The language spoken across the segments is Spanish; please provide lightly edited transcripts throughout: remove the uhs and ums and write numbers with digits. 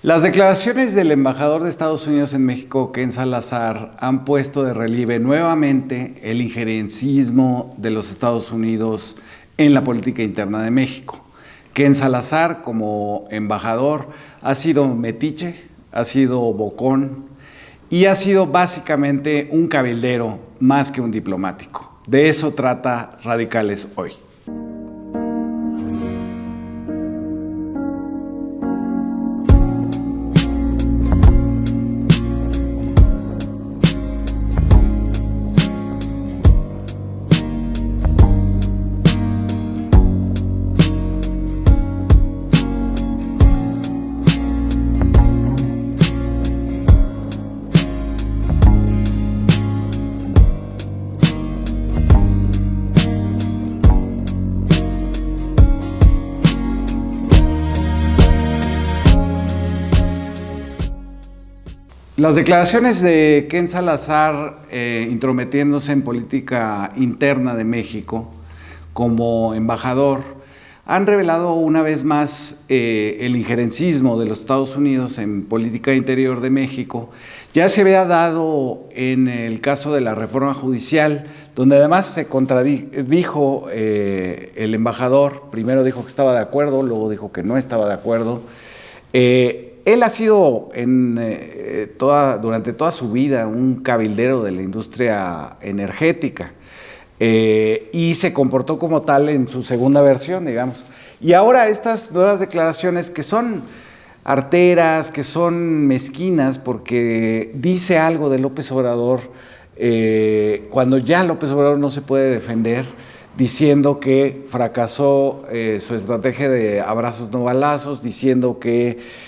Las declaraciones del embajador de Estados Unidos en México, Ken Salazar, han puesto de relieve nuevamente el injerencismo de los Estados Unidos en la política interna de México. Ken Salazar, como embajador, ha sido metiche, ha sido bocón y ha sido básicamente un cabildero más que un diplomático. De eso trata Radicales hoy. Las declaraciones de Ken Salazar intrometiéndose en política interna de México como embajador han revelado una vez más el injerencismo de los Estados Unidos en política interior de México. Ya se había dado en el caso de la reforma judicial, donde además se contradijo el embajador. Primero dijo que estaba de acuerdo, luego dijo que no estaba de acuerdo. Él ha sido durante toda su vida un cabildero de la industria energética y se comportó como tal en su segunda versión, digamos. Y ahora estas nuevas declaraciones que son arteras, que son mezquinas, porque dice algo de López Obrador cuando ya López Obrador no se puede defender, diciendo que fracasó su estrategia de abrazos no balazos, diciendo que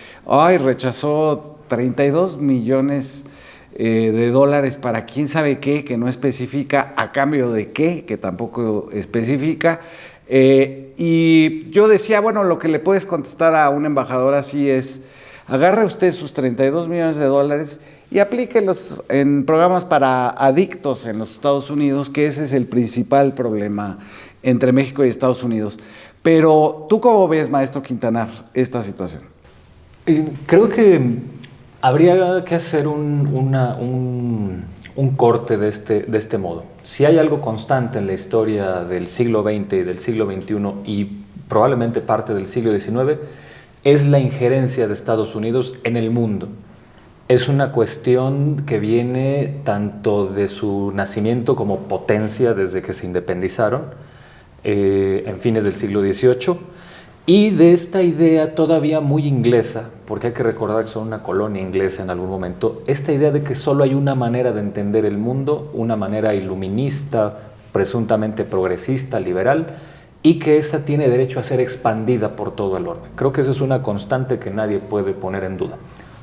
rechazó 32 millones de dólares para quién sabe qué, que no especifica, a cambio de qué, que tampoco especifica. Y yo decía, bueno, lo que le puedes contestar a un embajador así es, agarre usted sus 32 millones de dólares y aplíquelos en programas para adictos en los Estados Unidos, que ese es el principal problema entre México y Estados Unidos. Pero, ¿tú cómo ves, maestro Quintanar, esta situación? Creo que habría que hacer un corte de este modo. Si hay algo constante en la historia del siglo XX y del siglo XXI y probablemente parte del siglo XIX, es la injerencia de Estados Unidos en el mundo. Es una cuestión que viene tanto de su nacimiento como potencia desde que se independizaron en fines del siglo XVIII, y de esta idea todavía muy inglesa, porque hay que recordar que son una colonia inglesa en algún momento, esta idea de que solo hay una manera de entender el mundo, una manera iluminista, presuntamente progresista, liberal, y que esa tiene derecho a ser expandida por todo el orbe. Creo que eso es una constante que nadie puede poner en duda.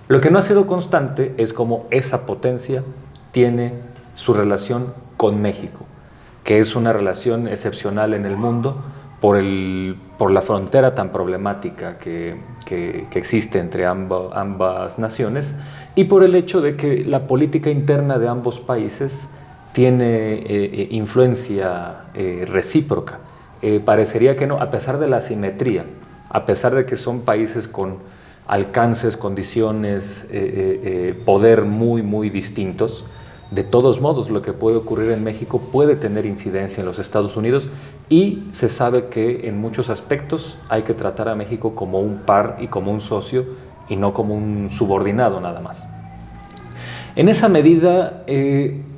Lo que no ha sido constante es cómo esa potencia tiene su relación con México, que es una relación excepcional en el mundo, por la frontera tan problemática que existe entre ambas naciones y por el hecho de que la política interna de ambos países tiene influencia recíproca. Parecería que no, a pesar de la asimetría, a pesar de que son países con alcances, condiciones, poder muy, muy distintos. De todos modos, lo que puede ocurrir en México puede tener incidencia en los Estados Unidos y se sabe que en muchos aspectos hay que tratar a México como un par y como un socio y no como un subordinado nada más. En esa medida,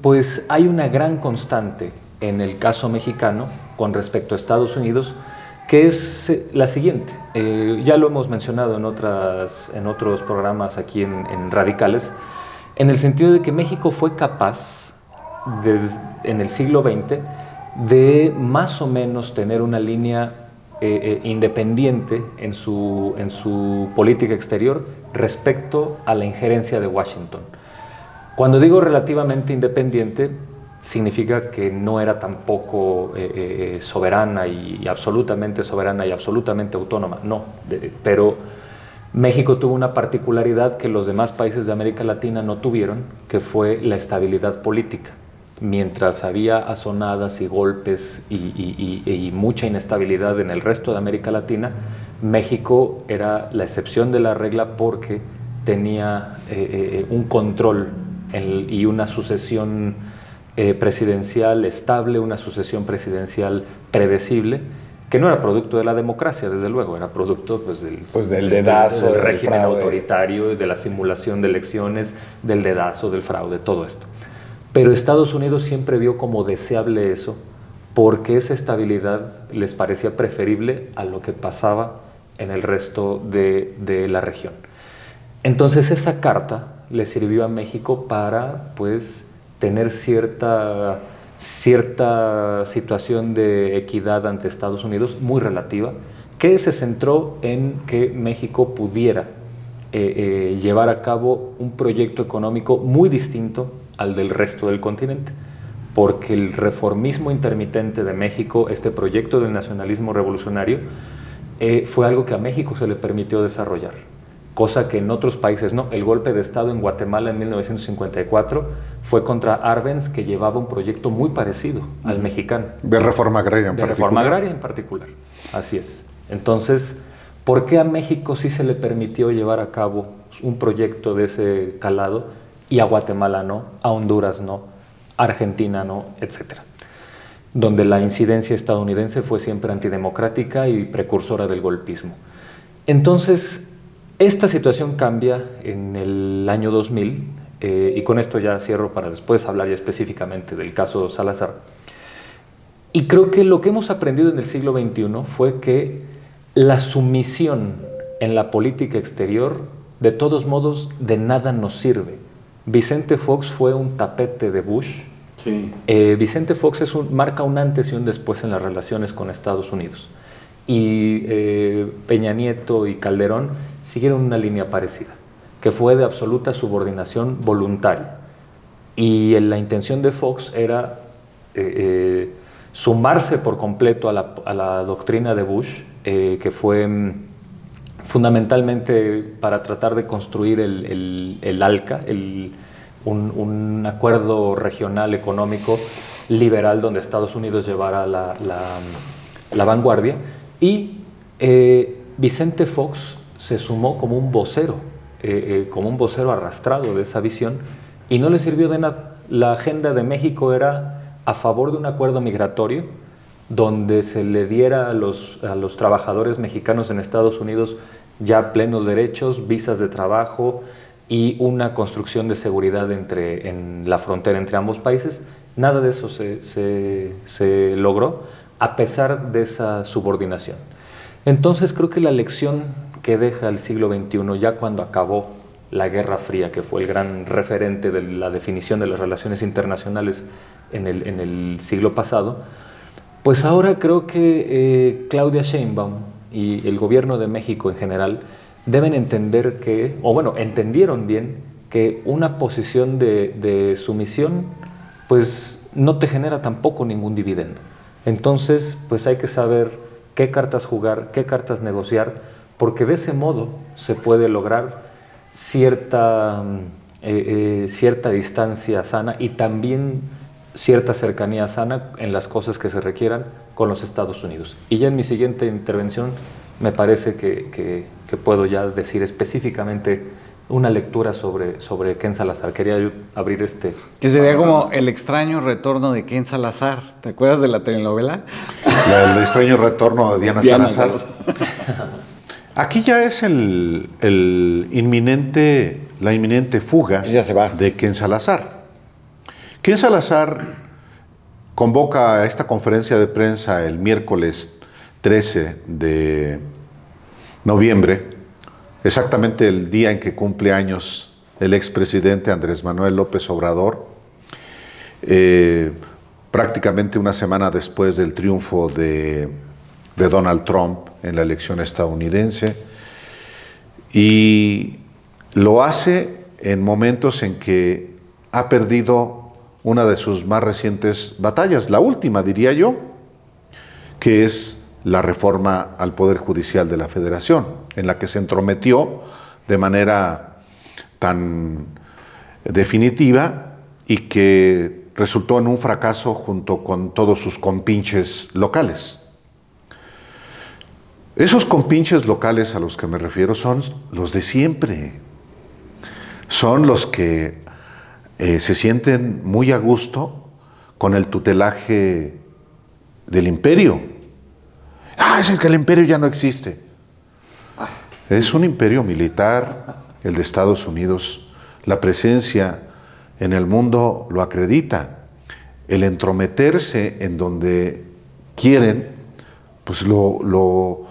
pues hay una gran constante en el caso mexicano con respecto a Estados Unidos, que es la siguiente. Ya lo hemos mencionado en otros programas aquí en Radicales, en el sentido de que México fue capaz, en el siglo XX, de más o menos tener una línea independiente en su política exterior respecto a la injerencia de Washington. Cuando digo relativamente independiente, significa que no era tampoco soberana y absolutamente autónoma, no, pero México tuvo una particularidad que los demás países de América Latina no tuvieron, que fue la estabilidad política. Mientras había azonadas y golpes y mucha inestabilidad en el resto de América Latina, México era la excepción de la regla porque tenía un control y una sucesión presidencial estable, una sucesión presidencial predecible, que no era producto de la democracia, desde luego, era producto del dedazo, del del régimen fraude autoritario, de la simulación de elecciones, del dedazo, del fraude, todo esto. Pero Estados Unidos siempre vio como deseable eso, porque esa estabilidad les parecía preferible a lo que pasaba en el resto de la región. Entonces esa carta le sirvió a México para, pues, tener cierta situación de equidad ante Estados Unidos, muy relativa, que se centró en que México pudiera llevar a cabo un proyecto económico muy distinto al del resto del continente, porque el reformismo intermitente de México, este proyecto del nacionalismo revolucionario, fue algo que a México se le permitió desarrollar, cosa que en otros países no. El golpe de Estado en Guatemala en 1954 fue contra Arbenz, que llevaba un proyecto muy parecido al mexicano. De reforma agraria en particular. De reforma agraria en particular, así es. Entonces, ¿por qué a México sí se le permitió llevar a cabo un proyecto de ese calado y a Guatemala no, a Honduras no, a Argentina no, etcétera? Donde la incidencia estadounidense fue siempre antidemocrática y precursora del golpismo. Entonces, esta situación cambia en el año 2000, y con esto ya cierro para después hablar ya específicamente del caso Salazar. Y creo que lo que hemos aprendido en el siglo XXI fue que la sumisión en la política exterior, de todos modos, de nada nos sirve. Vicente Fox fue un tapete de Bush. Sí. Vicente Fox marca un antes y un después en las relaciones con Estados Unidos. Y Peña Nieto y Calderón siguieron una línea parecida, que fue de absoluta subordinación voluntaria. Y la intención de Fox era sumarse por completo a la doctrina de Bush, que fue fundamentalmente para tratar de construir el ALCA, un acuerdo regional económico liberal donde Estados Unidos llevara la vanguardia. Y Vicente Fox se sumó como un vocero arrastrado de esa visión, y no le sirvió de nada. La agenda de México era a favor de un acuerdo migratorio donde se le diera a los trabajadores mexicanos en Estados Unidos ya plenos derechos, visas de trabajo y una construcción de seguridad en la frontera entre ambos países. Nada de eso se logró, a pesar de esa subordinación. Entonces creo que la lección que deja el siglo XXI, ya cuando acabó la Guerra Fría, que fue el gran referente de la definición de las relaciones internacionales en el siglo pasado, pues ahora creo que Claudia Sheinbaum y el gobierno de México en general deben entender entendieron bien que una posición de sumisión pues no te genera tampoco ningún dividendo. Entonces, pues hay que saber qué cartas jugar, qué cartas negociar, porque de ese modo se puede lograr cierta distancia sana y también cierta cercanía sana en las cosas que se requieran con los Estados Unidos. Y ya en mi siguiente intervención me parece que puedo ya decir específicamente una lectura sobre Ken Salazar. Quería yo abrir Que sería como el extraño retorno de Ken Salazar. ¿Te acuerdas de la telenovela? El extraño retorno de Diana Salazar. Aquí ya es la inminente fuga de Ken Salazar. Ken Salazar convoca a esta conferencia de prensa el miércoles 13 de noviembre, exactamente el día en que cumple años el expresidente Andrés Manuel López Obrador, prácticamente una semana después del triunfo de Donald Trump en la elección estadounidense, y lo hace en momentos en que ha perdido una de sus más recientes batallas, la última diría yo, que es la reforma al Poder Judicial de la Federación, en la que se entrometió de manera tan definitiva y que resultó en un fracaso junto con todos sus compinches locales. Esos compinches locales a los que me refiero son los de siempre. son los que se sienten muy a gusto con el tutelaje del imperio. Es que el imperio ya no existe. Es un imperio militar, el de Estados Unidos. La presencia en el mundo lo acredita. El entrometerse en donde quieren, pues lo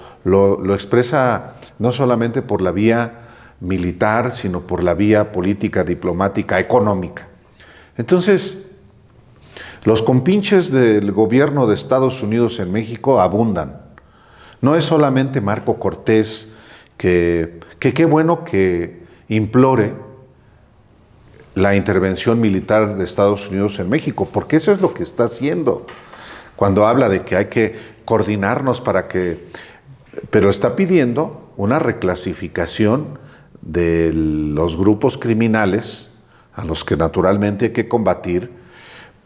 expresa no solamente por la vía militar, sino por la vía política, diplomática, económica. Entonces, los compinches del gobierno de Estados Unidos en México abundan. No es solamente Marco Cortés, que qué bueno que implore la intervención militar de Estados Unidos en México, porque eso es lo que está haciendo. Cuando habla de que hay que coordinarnos pero está pidiendo una reclasificación de los grupos criminales, a los que naturalmente hay que combatir,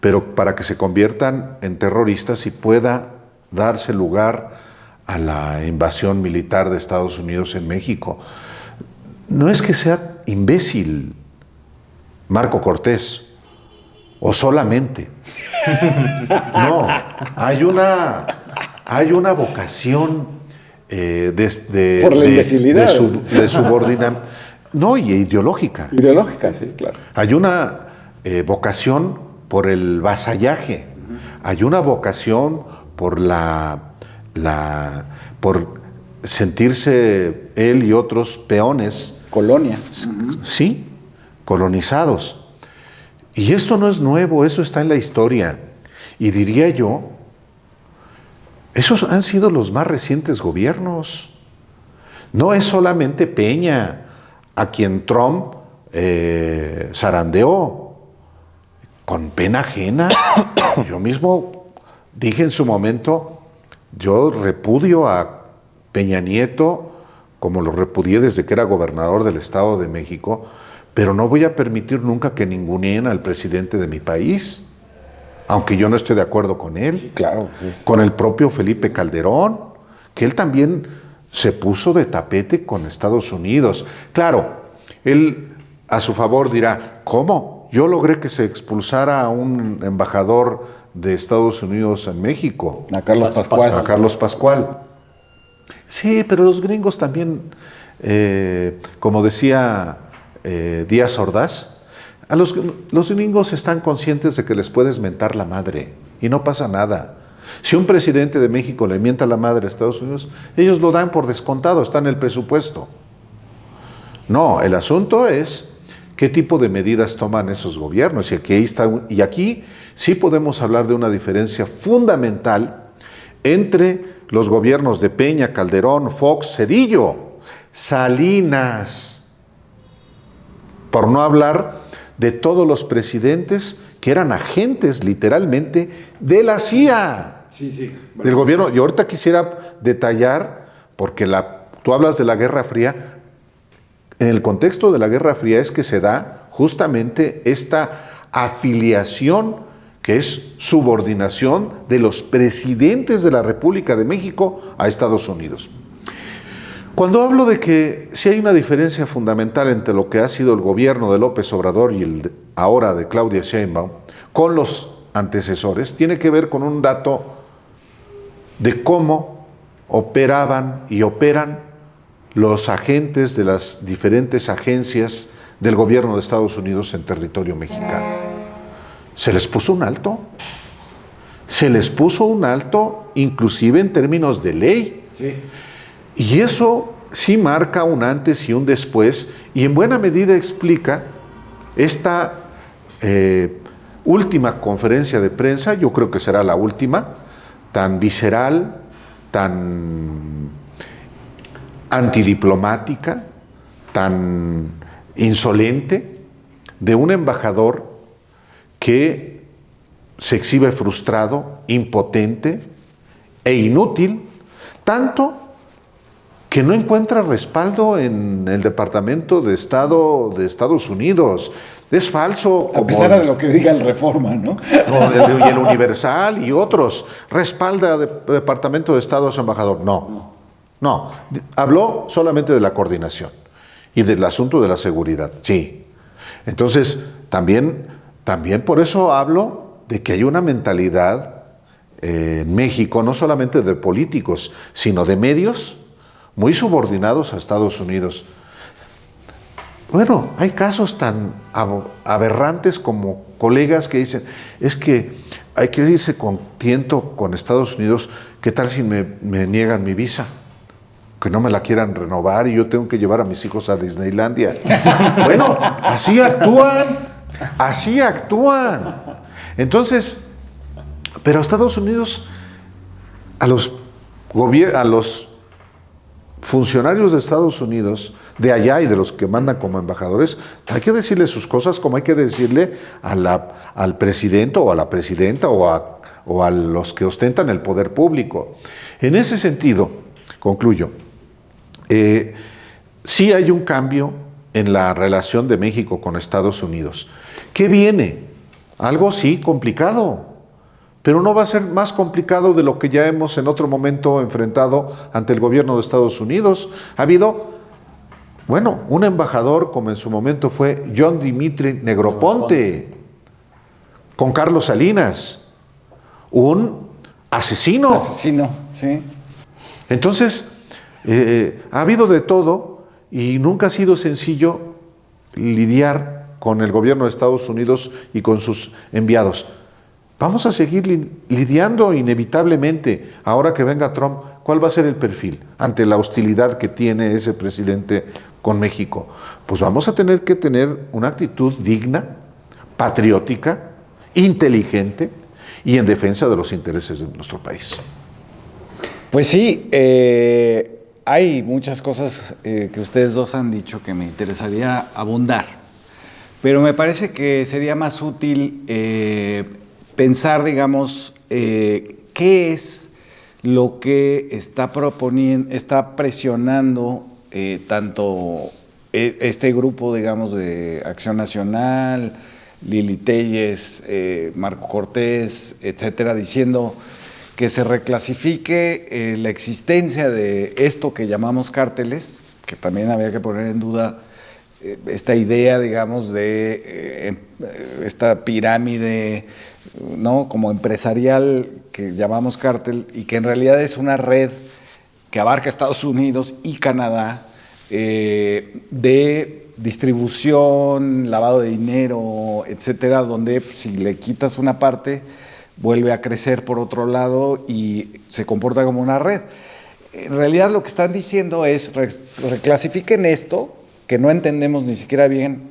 pero para que se conviertan en terroristas y pueda darse lugar a la invasión militar de Estados Unidos en México. No es que sea imbécil Marco Cortés, o solamente. No, hay una vocación por la imbecilidad. de subordinación. No, y ideológica. Ideológica, sí, claro. Hay una vocación por el vasallaje. Hay una vocación por por sentirse él y otros peones. Colonia. Sí, colonizados. Y esto no es nuevo, eso está en la historia. Y diría yo, esos han sido los más recientes gobiernos. No es solamente Peña, a quien Trump zarandeó con pena ajena. Yo mismo dije en su momento, yo repudio a Peña Nieto, como lo repudié desde que era gobernador del Estado de México, pero no voy a permitir nunca que ninguneen al presidente de mi país, aunque yo no esté de acuerdo con él. Sí, claro. Sí. Con el propio Felipe Calderón, que él también se puso de tapete con Estados Unidos. Claro, él a su favor dirá, ¿cómo? Yo logré que se expulsara a un embajador de Estados Unidos en México. A Carlos Pascual. A Carlos Pascual. Sí, pero los gringos también, como decía Díaz Ordaz, los gringos están conscientes de que les puedes mentar la madre y no pasa nada. Si un presidente de México le mienta la madre a Estados Unidos, ellos lo dan por descontado, está en el presupuesto. No, el asunto es qué tipo de medidas toman esos gobiernos. Y aquí sí podemos hablar de una diferencia fundamental entre los gobiernos de Peña, Calderón, Fox, Zedillo, Salinas, por no hablar de todos los presidentes que eran agentes literalmente de la CIA, del gobierno. Y ahorita quisiera detallar, porque tú hablas de la Guerra Fría. En el contexto de la Guerra Fría es que se da justamente esta afiliación, que es subordinación de los presidentes de la República de México a Estados Unidos. Cuando hablo de que sí hay una diferencia fundamental entre lo que ha sido el gobierno de López Obrador y el ahora de Claudia Sheinbaum con los antecesores, tiene que ver con un dato de cómo operaban y operan los agentes de las diferentes agencias del gobierno de Estados Unidos en territorio mexicano. Se les puso un alto. Se les puso un alto, inclusive en términos de ley. Sí. Y eso sí marca un antes y un después, y en buena medida explica esta última conferencia de prensa, yo creo que será la última, tan visceral, tan antidiplomática, tan insolente, de un embajador que se exhibe frustrado, impotente e inútil, tanto que no encuentra respaldo en el Departamento de Estado de Estados Unidos. Es falso. A pesar de lo que diga el Reforma, ¿no? Y el Universal y otros. Respalda al Departamento de Estado a su embajador. No. Habló solamente de la coordinación y del asunto de la seguridad. Sí. Entonces, también por eso hablo de que hay una mentalidad en México, no solamente de políticos, sino de medios muy subordinados a Estados Unidos. Bueno, hay casos tan aberrantes como colegas que dicen, es que hay que irse contento con Estados Unidos, ¿qué tal si me niegan mi visa? Que no me la quieran renovar y yo tengo que llevar a mis hijos a Disneylandia. Bueno, así actúan. Entonces, pero Estados Unidos, a los funcionarios de Estados Unidos, de allá y de los que mandan como embajadores, hay que decirle sus cosas como hay que decirle al presidente o a la presidenta o a los que ostentan el poder público. En ese sentido, concluyo, sí hay un cambio en la relación de México con Estados Unidos. ¿Qué viene? Algo sí complicado, pero no va a ser más complicado de lo que ya hemos en otro momento enfrentado ante el gobierno de Estados Unidos. Ha habido, bueno, un embajador como en su momento fue John Dimitri Negroponte, con Carlos Salinas, un asesino. Asesino, sí. Entonces, ha habido de todo y nunca ha sido sencillo lidiar con el gobierno de Estados Unidos y con sus enviados. Vamos a seguir lidiando inevitablemente. Ahora que venga Trump, ¿cuál va a ser el perfil ante la hostilidad que tiene ese presidente con México? Pues vamos a tener que tener una actitud digna, patriótica, inteligente y en defensa de los intereses de nuestro país. Pues sí, hay muchas cosas que ustedes dos han dicho que me interesaría abundar, pero me parece que sería más útil pensar, digamos, qué es lo que está presionando tanto este grupo, digamos, de Acción Nacional, Lili Téllez, Marco Cortés, etcétera, diciendo que se reclasifique la existencia de esto que llamamos cárteles, que también había que poner en duda esta idea, digamos, de esta pirámide, ¿no?, como empresarial que llamamos cártel y que en realidad es una red que abarca Estados Unidos y Canadá de distribución, lavado de dinero, etcétera, donde si le quitas una parte vuelve a crecer por otro lado y se comporta como una red. En realidad lo que están diciendo es reclasifiquen esto, que no entendemos ni siquiera bien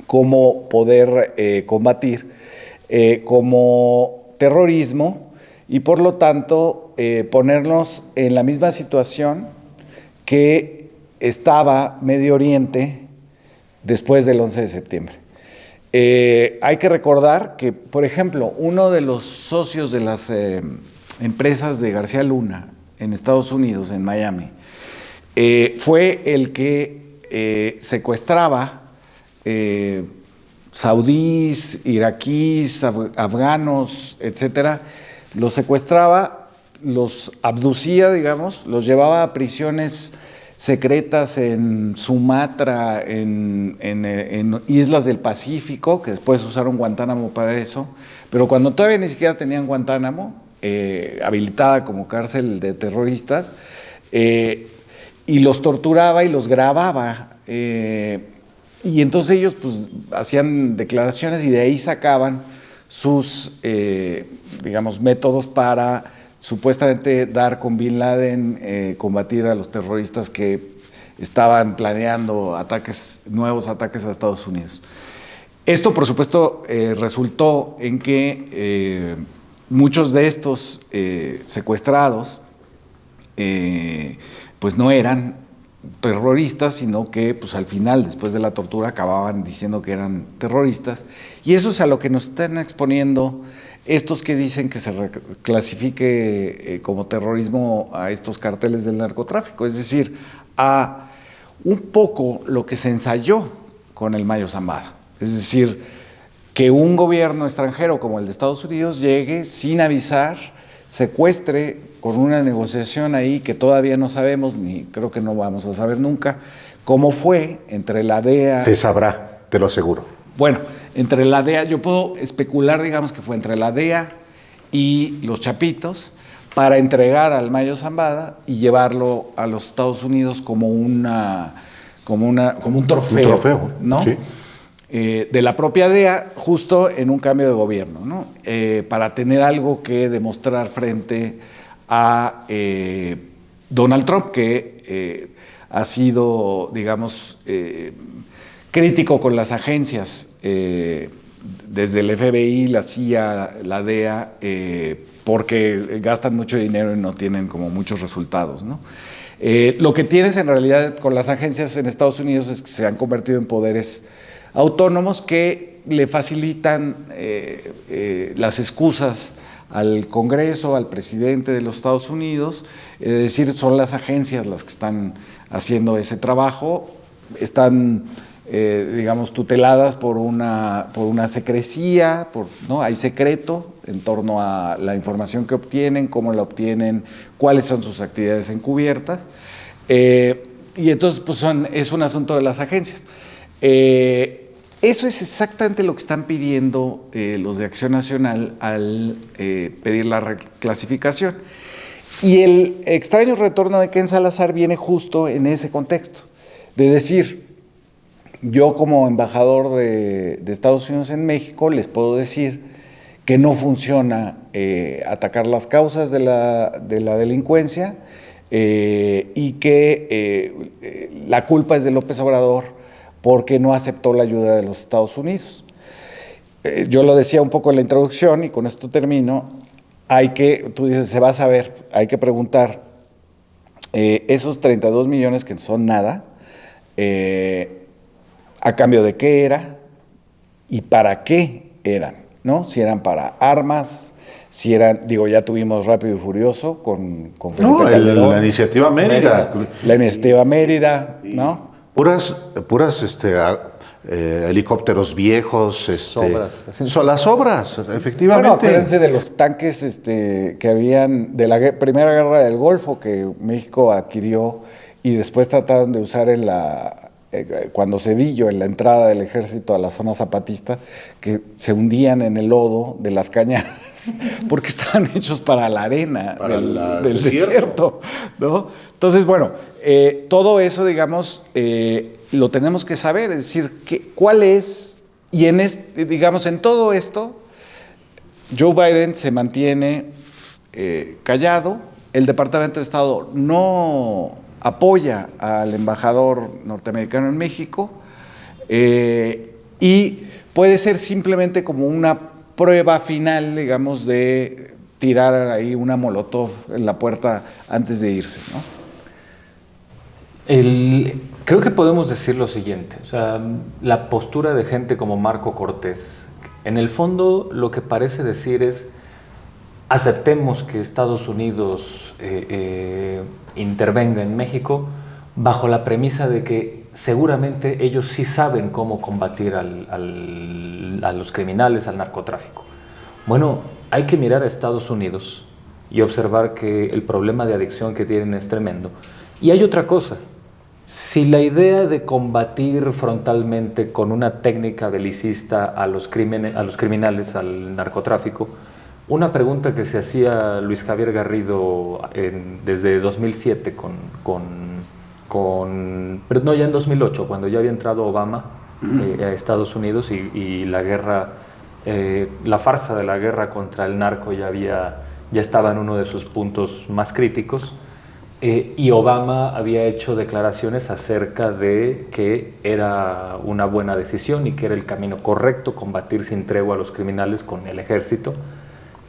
cómo poder combatir, como terrorismo y por lo tanto ponernos en la misma situación que estaba Medio Oriente después del 11 de septiembre. Hay que recordar que, por ejemplo, uno de los socios de las empresas de García Luna en Estados Unidos, en Miami, fue el que secuestraba saudíes, iraquíes, afganos, etcétera, los secuestraba, los abducía, digamos, los llevaba a prisiones secretas en Sumatra, en islas del Pacífico, que después usaron Guantánamo para eso, pero cuando todavía ni siquiera tenían Guantánamo, habilitada como cárcel de terroristas, y los torturaba y los grababa, y entonces ellos pues hacían declaraciones y de ahí sacaban sus, digamos, métodos para supuestamente dar con Bin Laden, combatir a los terroristas que estaban planeando nuevos ataques a Estados Unidos. Esto, por supuesto, resultó en que muchos de estos secuestrados pues no eran terroristas, sino que pues al final, después de la tortura, acababan diciendo que eran terroristas. Y eso es a lo que nos están exponiendo estos que dicen que se clasifique como terrorismo a estos carteles del narcotráfico, es decir, a un poco lo que se ensayó con el Mayo Zambada. Es decir, que un gobierno extranjero como el de Estados Unidos llegue sin avisar, secuestre con una negociación ahí que todavía no sabemos, ni creo que no vamos a saber nunca, cómo fue entre la DEA... Se sabrá. te lo aseguro. Bueno, entre la DEA, yo puedo especular, digamos, que fue entre la DEA y los Chapitos para entregar al Mayo Zambada y llevarlo a los Estados Unidos como un trofeo. Un trofeo, ¿no? Sí. De la propia DEA, justo en un cambio de gobierno, ¿no? Para tener algo que demostrar frente a Donald Trump, que ha sido, digamos, crítico con las agencias, desde el FBI, la CIA, la DEA, porque gastan mucho dinero y no tienen como muchos resultados, ¿no? Lo que tienes en realidad con las agencias en Estados Unidos es que se han convertido en poderes autónomos que le facilitan las excusas al Congreso, al presidente de los Estados Unidos, es decir, son las agencias las que están haciendo ese trabajo, están, digamos, tuteladas por una secrecía, ¿no? Hay secreto en torno a la información que obtienen, cómo la obtienen, cuáles son sus actividades encubiertas, y entonces pues es un asunto de las agencias. Eso es exactamente lo que están pidiendo los de Acción Nacional al pedir la reclasificación. Y el extraño retorno de Ken Salazar viene justo en ese contexto, de decir, yo como embajador de Estados Unidos en México les puedo decir que no funciona atacar las causas de la delincuencia y que la culpa es de López Obrador porque no aceptó la ayuda de los Estados Unidos. Yo lo decía un poco en la introducción y con esto termino, tú dices, se va a saber, hay que preguntar, esos 32 millones que son nada, ¿a cambio de qué era y para qué eran? ¿No? Si eran para armas, si eran, ya tuvimos Rápido y Furioso con Felipe Calderón, la iniciativa Mérida. La iniciativa Mérida, ¿no? Puras helicópteros viejos, son las obras, efectivamente. Bueno, acuérdense de los tanques que habían de la Primera Guerra del Golfo que México adquirió y después trataron de usar cuando Zedillo, en la entrada del ejército a la zona zapatista, que se hundían en el lodo de las cañadas porque estaban hechos para la arena del desierto, ¿no? Entonces, bueno, todo eso, digamos, lo tenemos que saber, es decir, cuál es, y digamos, en todo esto, Joe Biden se mantiene callado, el Departamento de Estado no apoya al embajador norteamericano en México y puede ser simplemente como una prueba final, digamos, de tirar ahí una molotov en la puerta antes de irse, ¿no? Creo que podemos decir lo siguiente, o sea, la postura de gente como Marco Cortés, en el fondo lo que parece decir es, aceptemos que Estados Unidos intervenga en México bajo la premisa de que seguramente ellos sí saben cómo combatir a los criminales, al narcotráfico. Bueno, hay que mirar a Estados Unidos y observar que el problema de adicción que tienen es tremendo. Y hay otra cosa, si la idea de combatir frontalmente con una técnica belicista a los criminales, al narcotráfico, una pregunta que se hacía Luis Javier Garrido desde 2007 pero no, ya en 2008, cuando ya había entrado Obama a Estados Unidos y la guerra, la farsa de la guerra contra el narco ya estaba en uno de sus puntos más críticos, y Obama había hecho declaraciones acerca de que era una buena decisión y que era el camino correcto combatir sin tregua a los criminales con el ejército.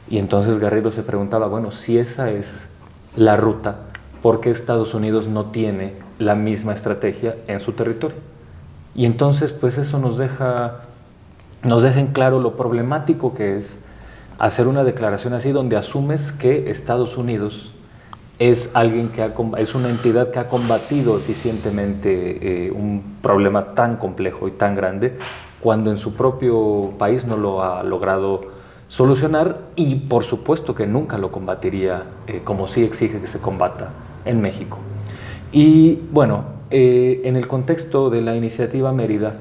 Y entonces Garrido se preguntaba, bueno, si esa es la ruta, ¿por qué Estados Unidos no tiene la misma estrategia en su territorio? Y entonces, pues eso nos deja en claro lo problemático que es hacer una declaración así, donde asumes que Estados Unidos es es una entidad que ha combatido eficientemente un problema tan complejo y tan grande, cuando en su propio país no lo ha logrado solucionar, y por supuesto que nunca lo combatiría como sí exige que se combata en México. Y bueno, en el contexto de la iniciativa Mérida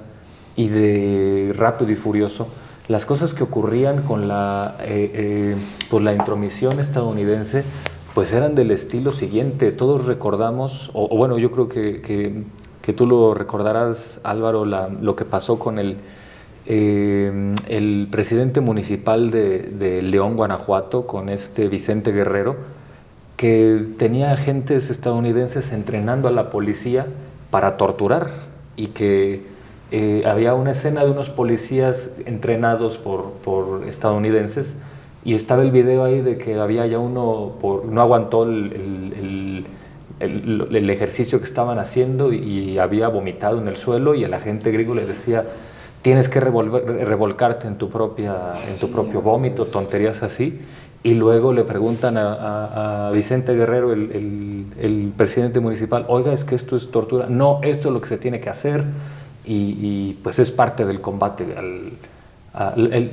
y de Rápido y Furioso, las cosas que ocurrían con pues la intromisión estadounidense, pues eran del estilo siguiente. Todos recordamos, o bueno, yo creo que tú lo recordarás, Álvaro, lo que pasó con el presidente municipal de León, Guanajuato, con Vicente Guerrero, que tenía agentes estadounidenses entrenando a la policía para torturar, y que había una escena de unos policías entrenados por estadounidenses, y estaba el video ahí de que había ya uno, no aguantó el ejercicio que estaban haciendo y había vomitado en el suelo, y el agente gringo le decía: tienes que revolcarte en tu propio vómito, tonterías así. Y luego le preguntan a Vicente Guerrero, el presidente municipal: oiga, es que esto es tortura. No, esto es lo que se tiene que hacer, y pues es parte del combate,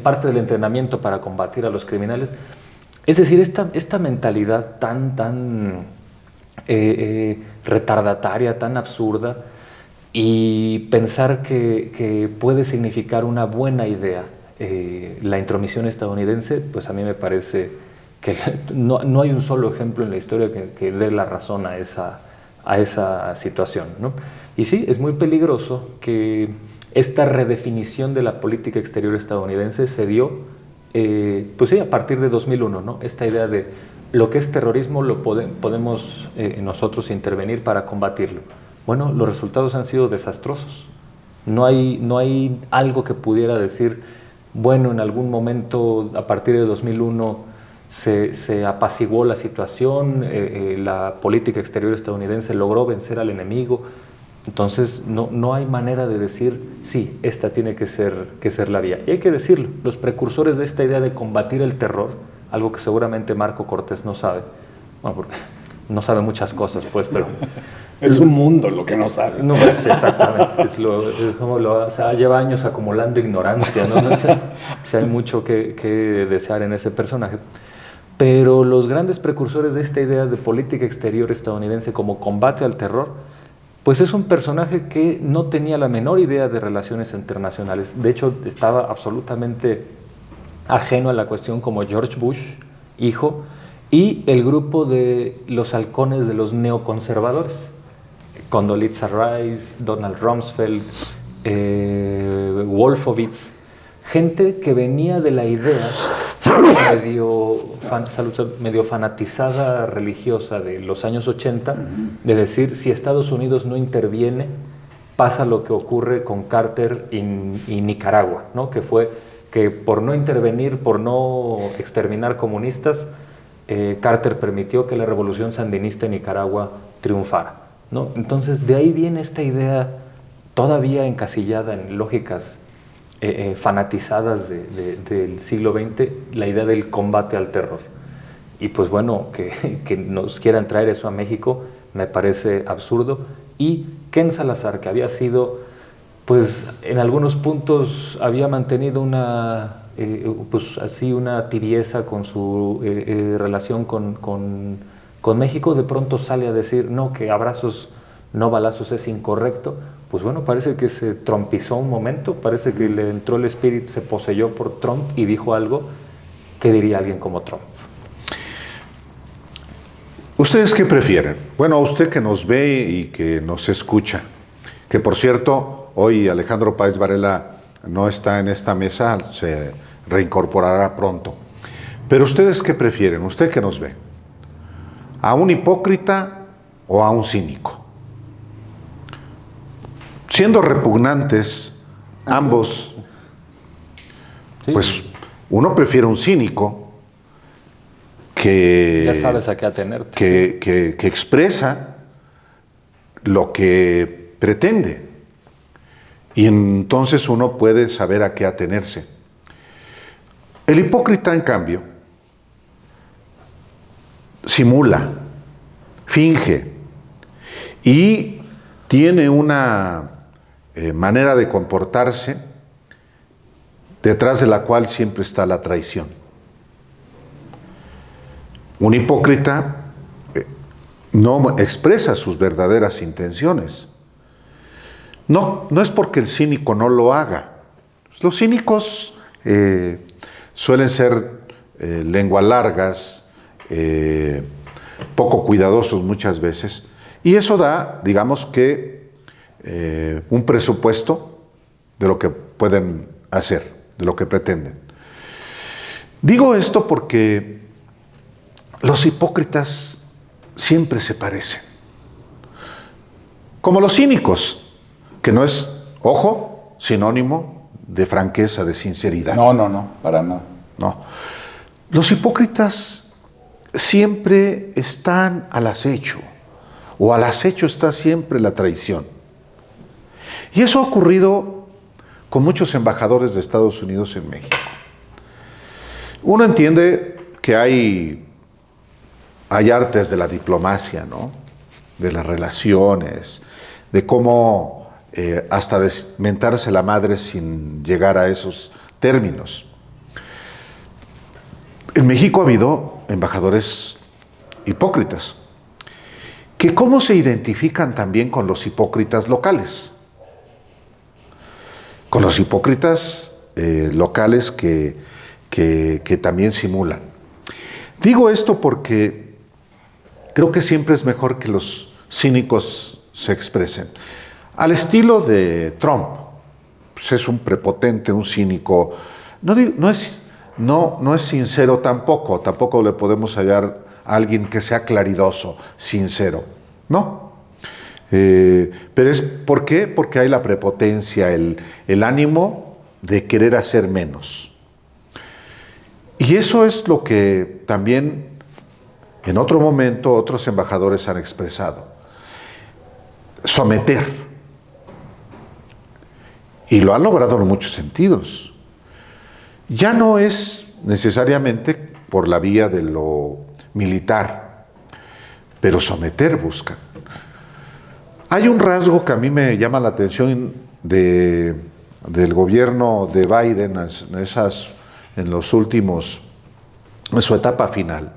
parte del entrenamiento para combatir a los criminales. Es decir, esta mentalidad tan retardataria, tan absurda, y pensar que puede significar una buena idea la intromisión estadounidense, pues a mí me parece que no hay un solo ejemplo en la historia que dé la razón a esa situación, ¿no? Y sí, es muy peligroso que esta redefinición de la política exterior estadounidense se dio, pues sí, a partir de 2001, ¿no? Esta idea de lo que es terrorismo lo podemos nosotros intervenir para combatirlo. Bueno, los resultados han sido desastrosos. No hay algo que pudiera decir: bueno, en algún momento, a partir de 2001, se apaciguó la situación, la política exterior estadounidense logró vencer al enemigo. Entonces, no hay manera de decir: sí, esta tiene que ser la vía. Y hay que decirlo, los precursores de esta idea de combatir el terror, algo que seguramente Marco Cortés no sabe, bueno, porque no sabe muchas cosas, pues, pero... Es un mundo lo que no sabe. No, sí, exactamente. O sea, lleva años acumulando ignorancia, ¿no? O sea, hay mucho que desear en ese personaje. Pero los grandes precursores de esta idea de política exterior estadounidense como combate al terror, pues es un personaje que no tenía la menor idea de relaciones internacionales. De hecho, estaba absolutamente ajeno a la cuestión, como George Bush, hijo, y el grupo de los halcones de los neoconservadores. Condoleezza Rice, Donald Rumsfeld, Wolfowitz, gente que venía de la idea medio fanatizada religiosa de los años 80, de decir: si Estados Unidos no interviene, pasa lo que ocurre con Carter y Nicaragua, ¿no? Que fue que por no intervenir, por no exterminar comunistas, Carter permitió que la revolución sandinista en Nicaragua triunfara, ¿no? Entonces, de ahí viene esta idea todavía encasillada en lógicas fanatizadas del siglo XX, la idea del combate al terror. Y pues bueno, que nos quieran traer eso a México me parece absurdo. Y Ken Salazar, que había sido, pues en algunos puntos había mantenido una tibieza con su relación con México, de pronto sale a decir: no, que abrazos, no balazos es incorrecto. Pues bueno, parece que se trompizó un momento, parece que le entró el espíritu, se poseyó por Trump y dijo algo que diría alguien como Trump. ¿Ustedes qué prefieren? Bueno, a usted que nos ve y que nos escucha, que por cierto, hoy Alejandro Páez Varela no está en esta mesa, se reincorporará pronto. Pero ¿ustedes qué prefieren? Usted que nos ve, ¿a un hipócrita o a un cínico? Siendo repugnantes ambos, sí, pues uno prefiere un cínico que... Ya sabes a qué atenerte. Que expresa lo que pretende. Y entonces uno puede saber a qué atenerse. El hipócrita, en cambio, simula, finge y tiene una manera de comportarse detrás de la cual siempre está la traición. Un hipócrita no expresa sus verdaderas intenciones, No, no es porque el cínico no lo haga. Los cínicos suelen ser lenguas largas, poco cuidadosos muchas veces, y eso da, digamos que, un presupuesto de lo que pueden hacer, de lo que pretenden. Digo esto porque los hipócritas siempre se parecen. Como los cínicos, que no es, ojo, sinónimo de franqueza, de sinceridad. No, para nada. No. Los hipócritas siempre están al acecho, o al acecho está siempre la traición. Y eso ha ocurrido con muchos embajadores de Estados Unidos en México. Uno entiende que hay artes de la diplomacia, ¿no? De las relaciones, de cómo hasta mentarse la madre sin llegar a esos términos. En México ha habido embajadores hipócritas, que cómo se identifican también con los hipócritas locales. Con los hipócritas locales que también simulan. Digo esto porque creo que siempre es mejor que los cínicos se expresen. Al estilo de Trump, pues es un prepotente, un cínico. No es sincero tampoco le podemos hallar a alguien que sea claridoso, sincero. No. Pero es ¿por qué? Porque hay la prepotencia, el ánimo de querer hacer menos. Y eso es lo que también en otro momento otros embajadores han expresado. Someter. Y lo han logrado en muchos sentidos. Ya no es necesariamente por la vía de lo militar, pero someter buscan. Hay un rasgo que a mí me llama la atención del gobierno de Biden en su etapa final,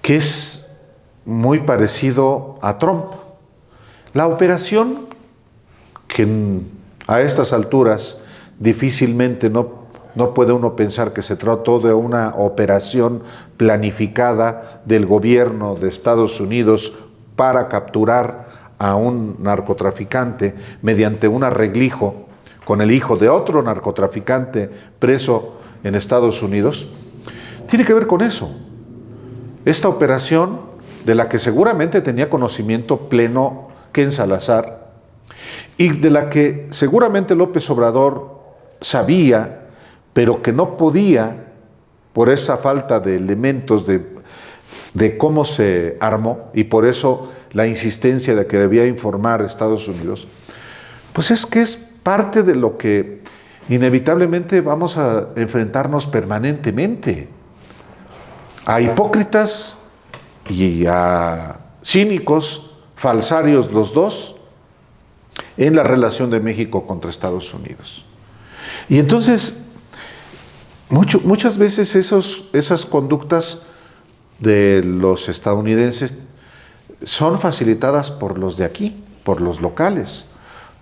que es muy parecido a Trump. La operación, que a estas alturas difícilmente no puede uno pensar que se trató de una operación planificada del gobierno de Estados Unidos para capturar a un narcotraficante mediante un arreglijo con el hijo de otro narcotraficante preso en Estados Unidos, tiene que ver con eso. Esta operación, de la que seguramente tenía conocimiento pleno Ken Salazar, y de la que seguramente López Obrador sabía, pero que no podía, por esa falta de elementos de cómo se armó, y por eso la insistencia de que debía informar a Estados Unidos, pues es que es parte de lo que inevitablemente vamos a enfrentarnos permanentemente. A hipócritas y a cínicos, falsarios los dos, en la relación de México contra Estados Unidos. Y entonces, muchas veces esas conductas de los estadounidenses son facilitadas por los de aquí, por los locales,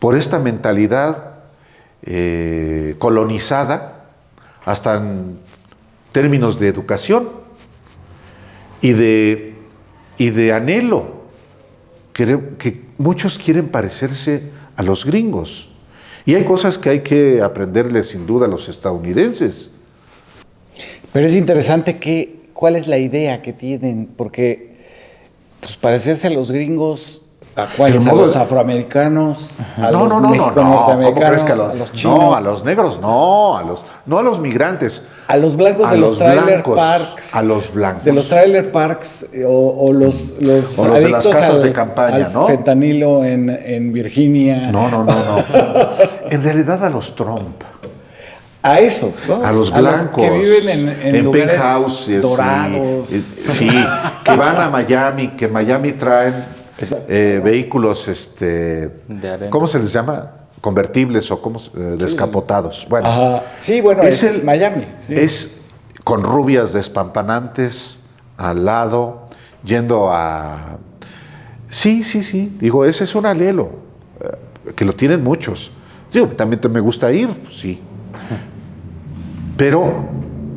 por esta mentalidad colonizada, hasta en términos de educación y de anhelo, que muchos quieren parecerse a los gringos. Y hay cosas que hay que aprenderle sin duda a los estadounidenses. Pero es interesante cuál es la idea que tienen, porque pues parecerse a los gringos, ¿a cuáles? ¿A los afroamericanos? ¿A los mexico-norteamericanos? ¿Cómo crees que ¿A los chinos? No, a los negros no, a los migrantes. A los blancos de los trailer parks. A los blancos. De los trailer parks o los de las casas de campaña, al ¿no? fentanilo en Virginia. No. En realidad a los Trump. A esos, ¿no? A los blancos. Que viven en lugares penthouses, dorados. Sí, que van a Miami, que en Miami traen vehículos, ¿cómo se les llama? Convertibles o descapotados. Bueno, ajá. Sí, bueno, es Miami. Sí. Es con rubias despampanantes al lado, yendo a... Sí. Digo, ese es un alelo. que lo tienen muchos. Digo, también me gusta ir, sí. Pero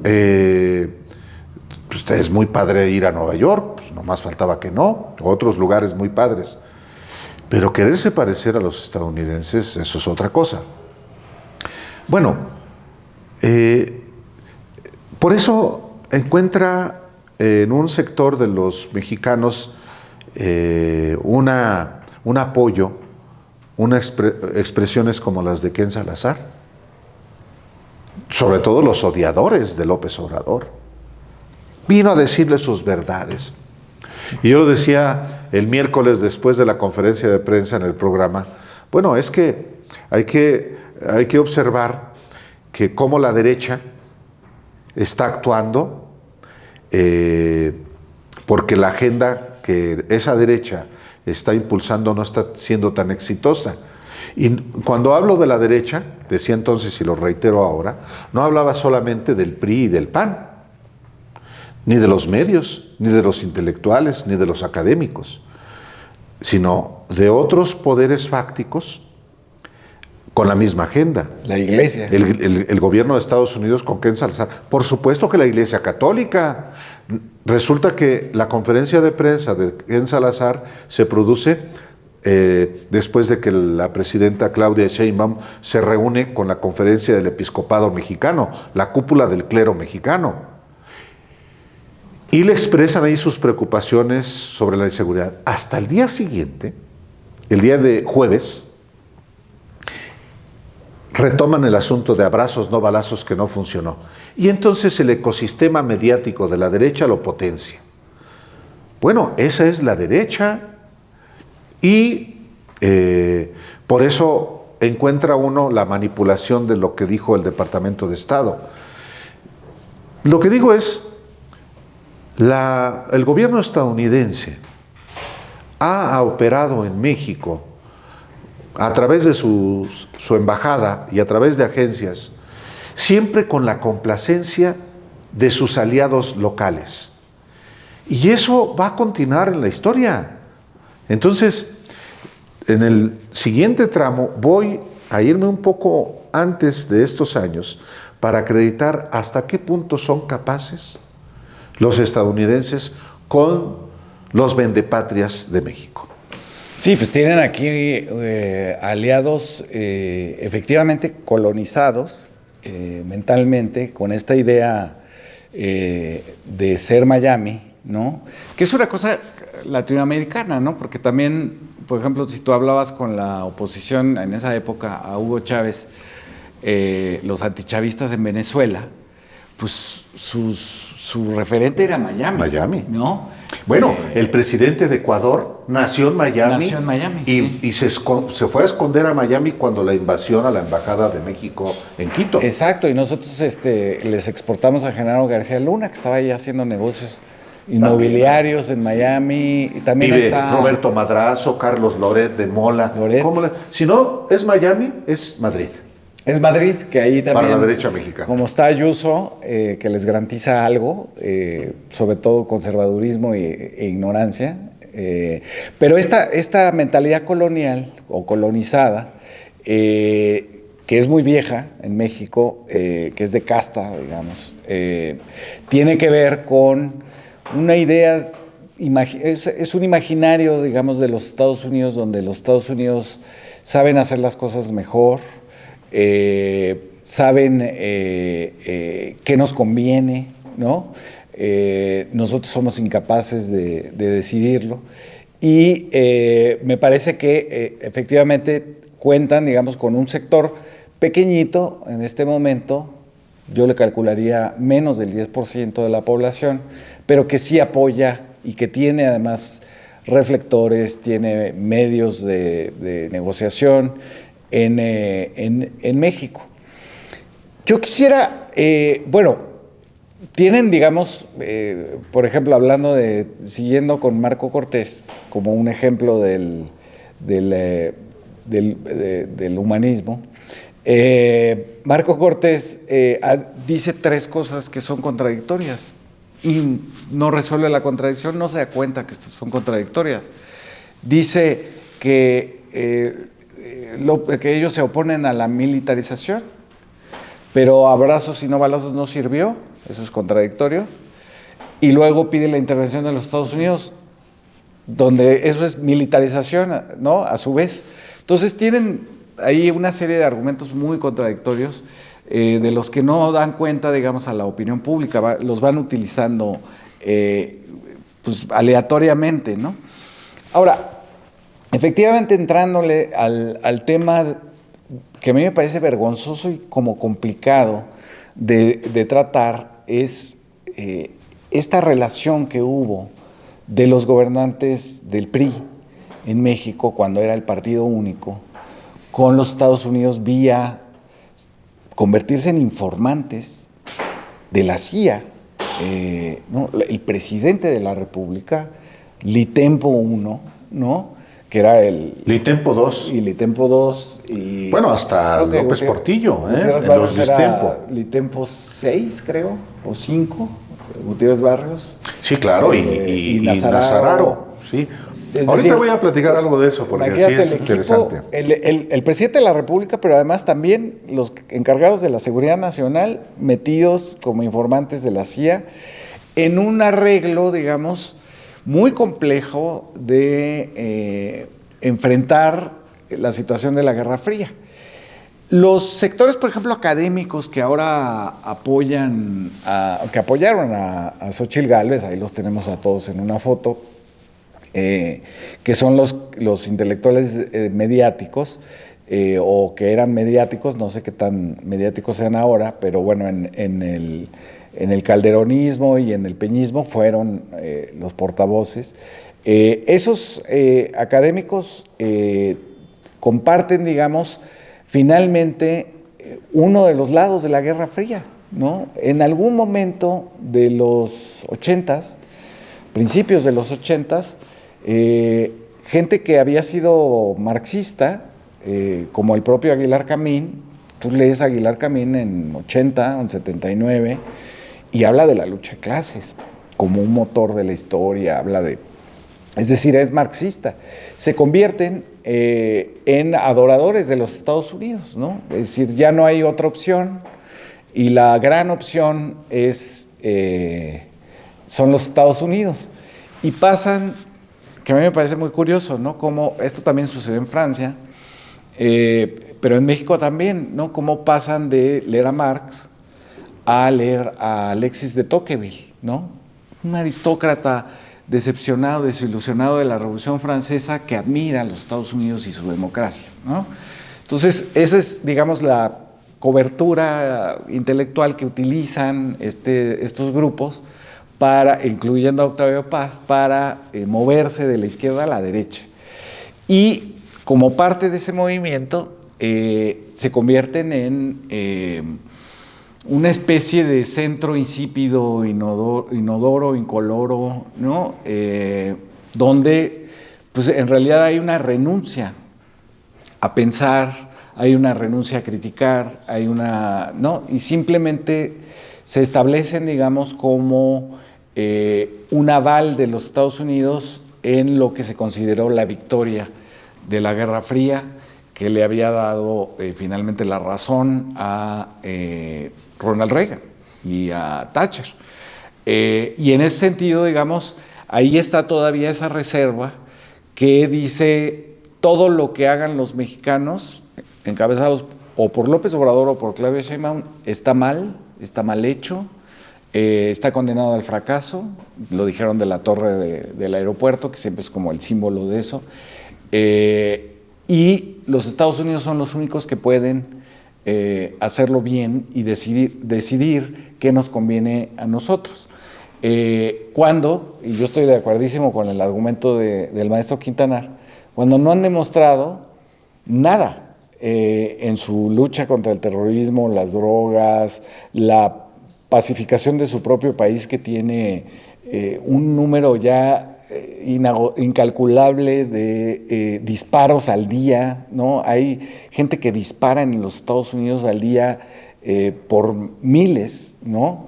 pues es muy padre ir a Nueva York, pues nomás faltaba que no, otros lugares muy padres. Pero quererse parecer a los estadounidenses, eso es otra cosa. Bueno, por eso encuentra en un sector de los mexicanos un apoyo, expresiones como las de Ken Salazar, sobre todo los odiadores de López Obrador. Vino a decirle sus verdades. Y yo lo decía el miércoles después de la conferencia de prensa en el programa, bueno, es que hay que observar que cómo la derecha está actuando, porque la agenda que esa derecha está impulsando no está siendo tan exitosa. Y cuando hablo de la derecha, decía entonces y lo reitero ahora, no hablaba solamente del PRI y del PAN, ni de los medios, ni de los intelectuales, ni de los académicos, sino de otros poderes fácticos con la misma agenda. La Iglesia. El gobierno de Estados Unidos con Ken Salazar. Por supuesto que la Iglesia Católica. Resulta que la conferencia de prensa de Ken Salazar se produce después de que la presidenta Claudia Sheinbaum se reúne con la conferencia del episcopado mexicano, la cúpula del clero mexicano. Y le expresan ahí sus preocupaciones sobre la inseguridad. Hasta el día siguiente, el día de jueves, retoman el asunto de abrazos, no balazos, que no funcionó. Y entonces el ecosistema mediático de la derecha lo potencia. Bueno, esa es la derecha y por eso encuentra uno la manipulación de lo que dijo el Departamento de Estado. Lo que digo es, el gobierno estadounidense ha operado en México a través de su embajada y a través de agencias, siempre con la complacencia de sus aliados locales. Y eso va a continuar en la historia. Entonces, en el siguiente tramo voy a irme un poco antes de estos años para acreditar hasta qué punto son capaces los estadounidenses con los vendepatrias de México. Sí, pues tienen aquí aliados efectivamente colonizados mentalmente con esta idea de ser Miami, ¿no? Que es una cosa latinoamericana, ¿no? Porque también, por ejemplo, si tú hablabas con la oposición en esa época a Hugo Chávez, los antichavistas en Venezuela, pues su referente era Miami. Miami. ¿No? Bueno, el presidente de Ecuador nació en Miami. Nació en Miami, y se fue a esconder a Miami cuando la invasión a la Embajada de México en Quito. Exacto, y nosotros les exportamos a Genaro García Luna, que estaba ahí haciendo negocios inmobiliarios en Miami. Y también vive está Roberto Madrazo, Carlos Loret de Mola. Si no es Miami, es Madrid. Es Madrid, que ahí también... Para la derecha mexicana. Como está Ayuso, que les garantiza algo, sobre todo conservadurismo e ignorancia. Pero esta mentalidad colonial o colonizada, que es muy vieja en México, que es de casta, digamos, tiene que ver con una idea, es un imaginario, digamos, de los Estados Unidos, donde los Estados Unidos saben hacer las cosas mejor, saben qué nos conviene, ¿no? Nosotros somos incapaces de decidirlo y me parece que efectivamente cuentan, digamos, con un sector pequeñito en este momento, yo le calcularía menos del 10% de la población, pero que sí apoya y que tiene además reflectores, tiene medios de negociación en México. Yo quisiera, tienen, digamos, por ejemplo, siguiendo con Marco Cortés, como un ejemplo del humanismo, Marco Cortés dice tres cosas que son contradictorias y no resuelve la contradicción, no se da cuenta que son contradictorias. Dice que que ellos se oponen a la militarización, pero abrazos y no balazos no sirvió, eso es contradictorio, y luego pide la intervención de los Estados Unidos, donde eso es militarización, ¿no? A su vez. Entonces tienen ahí una serie de argumentos muy contradictorios, de los que no dan cuenta, digamos, a la opinión pública, los van utilizando pues, aleatoriamente, ¿no? Ahora, efectivamente, entrándole al tema que a mí me parece vergonzoso y como complicado de tratar, es esta relación que hubo de los gobernantes del PRI en México, cuando era el partido único, con los Estados Unidos vía convertirse en informantes de la CIA. ¿No? El presidente de la República, Litempo I, ¿no? Que era el... Litempo II. Y Litempo II. Y bueno, hasta López Portillo, en los Litempo. Litempo VI, creo, o 5, Gutiérrez Barrios. Sí, claro, y Nazararo. Sí. Ahorita voy a platicar algo de eso, porque sí es interesante. El presidente de la República, pero además también los encargados de la seguridad nacional, metidos como informantes de la CIA, en un arreglo, digamos, muy complejo de enfrentar la situación de la Guerra Fría. Los sectores, por ejemplo, académicos que ahora apoyaron a Xóchitl Gálvez, ahí los tenemos a todos en una foto, que son los intelectuales mediáticos, o que eran mediáticos, no sé qué tan mediáticos sean ahora, pero bueno, en el calderonismo y en el peñismo fueron los portavoces. Esos académicos comparten, digamos, finalmente uno de los lados de la Guerra Fría, ¿no? En algún momento de los 80s, principios de los 80s, gente que había sido marxista, como el propio Aguilar Camín, tú lees a Aguilar Camín en 80, en 79, y habla de la lucha de clases como un motor de la historia, habla de... Es decir, es marxista. Se convierten en adoradores de los Estados Unidos, ¿no? Es decir, ya no hay otra opción, y la gran opción son los Estados Unidos. Y pasan, que a mí me parece muy curioso, ¿no? Como esto también sucede en Francia, pero en México también, ¿no? Cómo pasan de leer a Marx a leer a Alexis de Tocqueville, ¿no? Un aristócrata decepcionado, desilusionado de la Revolución Francesa, que admira a los Estados Unidos y su democracia, ¿no? Entonces, esa es, digamos, la cobertura intelectual que utilizan estos grupos, incluyendo a Octavio Paz, para moverse de la izquierda a la derecha. Y como parte de ese movimiento, se convierten en una especie de centro insípido, inodoro, incoloro, ¿no? Donde pues, en realidad hay una renuncia a pensar, hay una renuncia a criticar, ¿no? Y simplemente se establecen, digamos, como un aval de los Estados Unidos en lo que se consideró la victoria de la Guerra Fría, que le había dado finalmente la razón a Ronald Reagan y a Thatcher. Y en ese sentido, digamos, ahí está todavía esa reserva que dice todo lo que hagan los mexicanos, encabezados o por López Obrador o por Claudia Sheinbaum, está mal hecho, está condenado al fracaso, lo dijeron de la torre del aeropuerto, que siempre es como el símbolo de eso, y los Estados Unidos son los únicos que pueden hacerlo bien y decidir qué nos conviene a nosotros. Cuando, y yo estoy de acuerdísimo con el argumento del maestro Quintanar, cuando no han demostrado nada en su lucha contra el terrorismo, las drogas, la pacificación de su propio país, que tiene un número ya incalculable de disparos al día, ¿no? Hay gente que dispara en los Estados Unidos al día por miles, ¿no?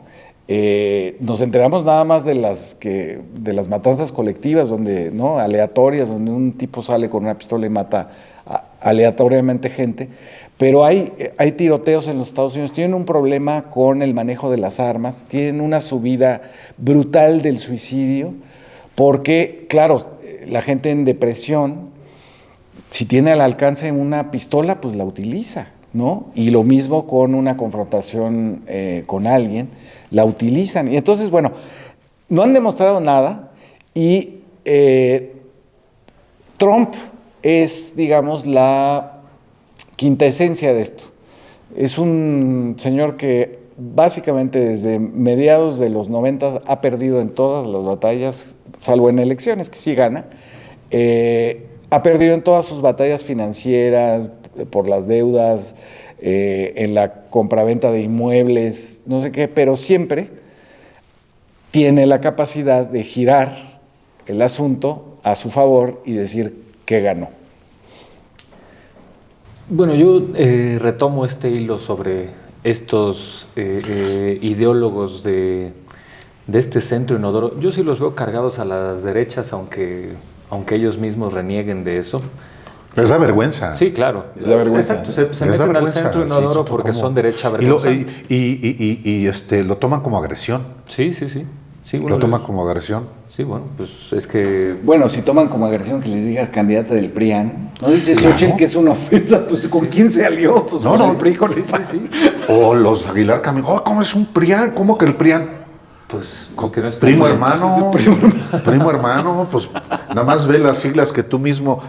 Nos enteramos nada más de las matanzas colectivas, donde, ¿no? Aleatorias, donde un tipo sale con una pistola y mata aleatoriamente gente, pero hay tiroteos en los Estados Unidos, tienen un problema con el manejo de las armas, tienen una subida brutal del suicidio, porque, claro, la gente en depresión, si tiene al alcance una pistola, pues la utiliza, ¿no? Y lo mismo con una confrontación con alguien, la utilizan. Y entonces, bueno, no han demostrado nada y Trump es, digamos, la quintaesencia de esto. Es un señor que básicamente desde mediados de los 90 ha perdido en todas las batallas, salvo en elecciones, que sí gana. Ha perdido en todas sus batallas financieras, por las deudas, en la compraventa de inmuebles, no sé qué, pero siempre tiene la capacidad de girar el asunto a su favor y decir que ganó. Bueno, yo retomo este hilo sobre estos ideólogos de este centro inodoro. Yo sí los veo cargados a las derechas, aunque ellos mismos renieguen de eso. Les da vergüenza. Sí, claro. Les da vergüenza. Exacto, se meten al centro inodoro porque son derecha vergüenza. Y lo toman como agresión. Sí. Lo toman como agresión. Sí, bueno, pues es que... Bueno, si toman como agresión que les digas candidata del PRIAN, no dice Xochitl que es una ofensa, pues ¿con quién se alió? Pues No, el PRI con el PAN. Sí. O los Aguilar Camín. ¿Cómo es un PRIAN? ¿Cómo que el PRIAN? Pues porque no está... Primo hermano, primo hermano, pues nada más ve las siglas que tú mismo,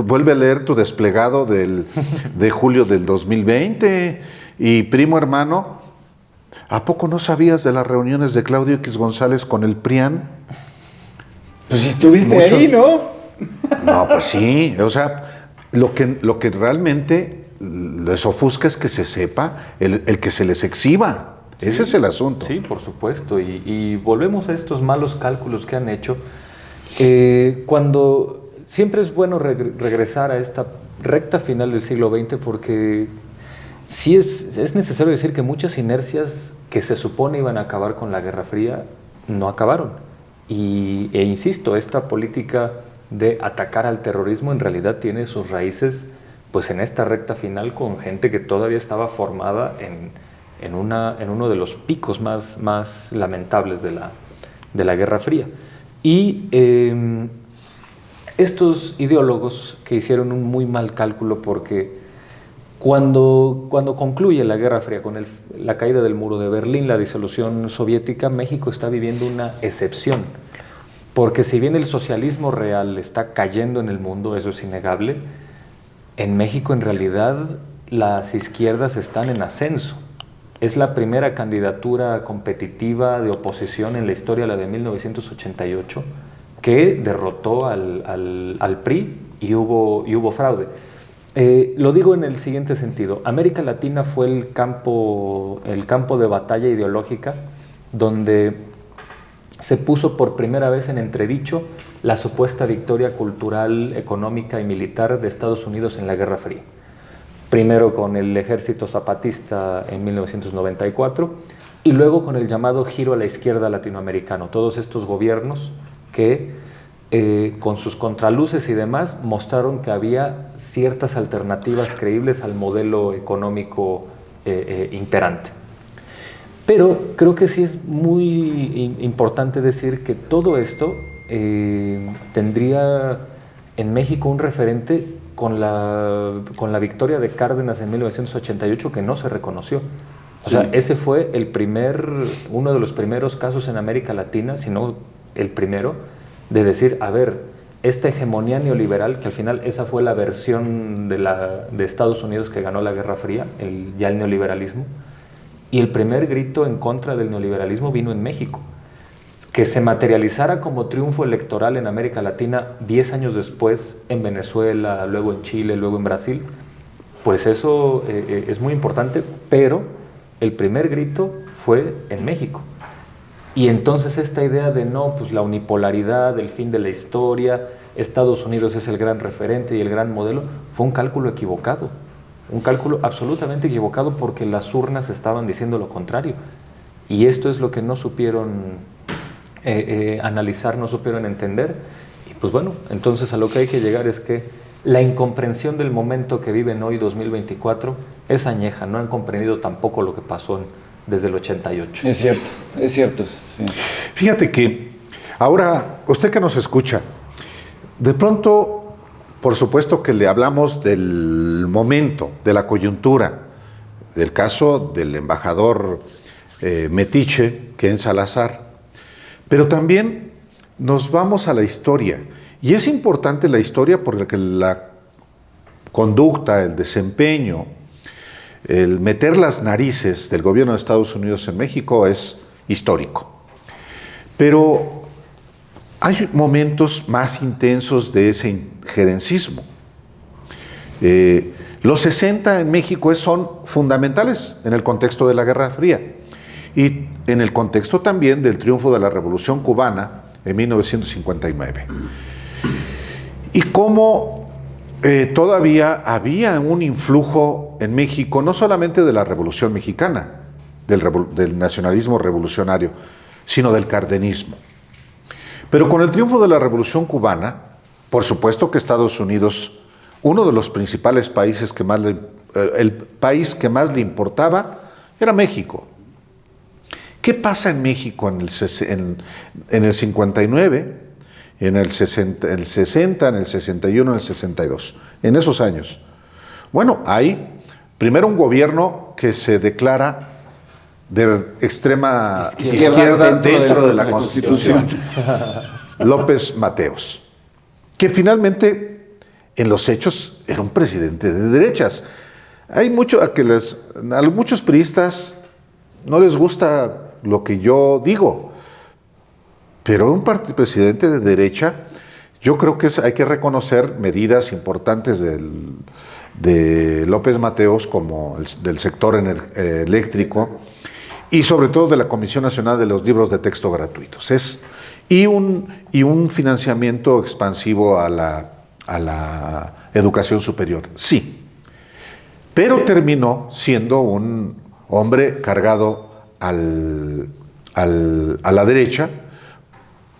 vuelve a leer tu desplegado de julio del 2020 y primo hermano, ¿a poco no sabías de las reuniones de Claudio X González con el PRIAN? Pues si estuviste ahí, ¿no? No, pues sí, o sea, lo que realmente les ofusca es que se sepa el que se les exhiba. Sí, ese es el asunto. Sí, por supuesto. Y volvemos a estos malos cálculos que han hecho. Cuando siempre es bueno regresar a esta recta final del siglo XX porque sí es necesario decir que muchas inercias que se supone iban a acabar con la Guerra Fría no acabaron. E insisto, esta política de atacar al terrorismo en realidad tiene sus raíces pues en esta recta final con gente que todavía estaba formada en uno de los picos más lamentables de la Guerra Fría. Y estos ideólogos que hicieron un muy mal cálculo porque cuando concluye la Guerra Fría con la caída del muro de Berlín, la disolución soviética, México está viviendo una excepción. Porque si bien el socialismo real está cayendo en el mundo, eso es innegable, en México en realidad las izquierdas están en ascenso. Es la primera candidatura competitiva de oposición en la historia, la de 1988, que derrotó al PRI y hubo fraude. Lo digo en el siguiente sentido. América Latina fue el campo de batalla ideológica donde se puso por primera vez en entredicho la supuesta victoria cultural, económica y militar de Estados Unidos en la Guerra Fría. Primero con el ejército zapatista en 1994 y luego con el llamado giro a la izquierda latinoamericano. Todos estos gobiernos que con sus contraluces y demás mostraron que había ciertas alternativas creíbles al modelo económico imperante. Pero creo que sí es muy importante decir que todo esto tendría en México un referente con la victoria de Cárdenas en 1988 que no se reconoció. O sea, ese fue uno de los primeros casos en América Latina, si no el primero, de decir, a ver, esta hegemonía neoliberal, que al final esa fue la versión de Estados Unidos que ganó la Guerra Fría, ya el neoliberalismo, y el primer grito en contra del neoliberalismo vino en México. Que se materializara como triunfo electoral en América Latina 10 años después en Venezuela, luego en Chile, luego en Brasil, pues eso es muy importante, pero el primer grito fue en México. Y entonces esta idea de no, pues la unipolaridad, el fin de la historia, Estados Unidos es el gran referente y el gran modelo, fue un cálculo equivocado. Un cálculo absolutamente equivocado porque las urnas estaban diciendo lo contrario. Y esto es lo que no supieron analizar, no supieron entender. Y pues bueno, entonces a lo que hay que llegar es que La incomprensión del momento que viven hoy, 2024, es añeja. No han comprendido tampoco lo que pasó desde el 88. Es cierto. Sí. Fíjate que ahora, usted que nos escucha, de pronto, por supuesto que le hablamos del momento, de la coyuntura, del caso del embajador metiche, Ken Salazar, pero también nos vamos a la historia. Y es importante la historia porque la conducta, el desempeño, el meter las narices del gobierno de Estados Unidos en México es histórico. Pero hay momentos más intensos de ese injerencismo. Los 60 en México son fundamentales en el contexto de la Guerra Fría y en el contexto también del triunfo de la Revolución Cubana en 1959. Y cómo todavía había un influjo en México, no solamente de la Revolución Mexicana, del nacionalismo revolucionario, sino del cardenismo. Pero con el triunfo de la Revolución Cubana, por supuesto que Estados Unidos, uno de los principales países que más el país que más le importaba era México. ¿Qué pasa en México en el 59, en el 60, en el 61, en el 62? En esos años. Bueno, hay primero un gobierno que se declara de extrema izquierda dentro de la Constitución. López Mateos, que finalmente en los hechos era un presidente de derechas. Hay mucho a muchos priistas no les gusta lo que yo digo, pero un presidente de derecha, yo creo que hay que reconocer medidas importantes de López Mateos, como del sector eléctrico, y sobre todo de la Comisión Nacional de los Libros de Texto Gratuitos. Y un financiamiento expansivo a la educación superior, sí. Pero terminó siendo un hombre cargado a la derecha,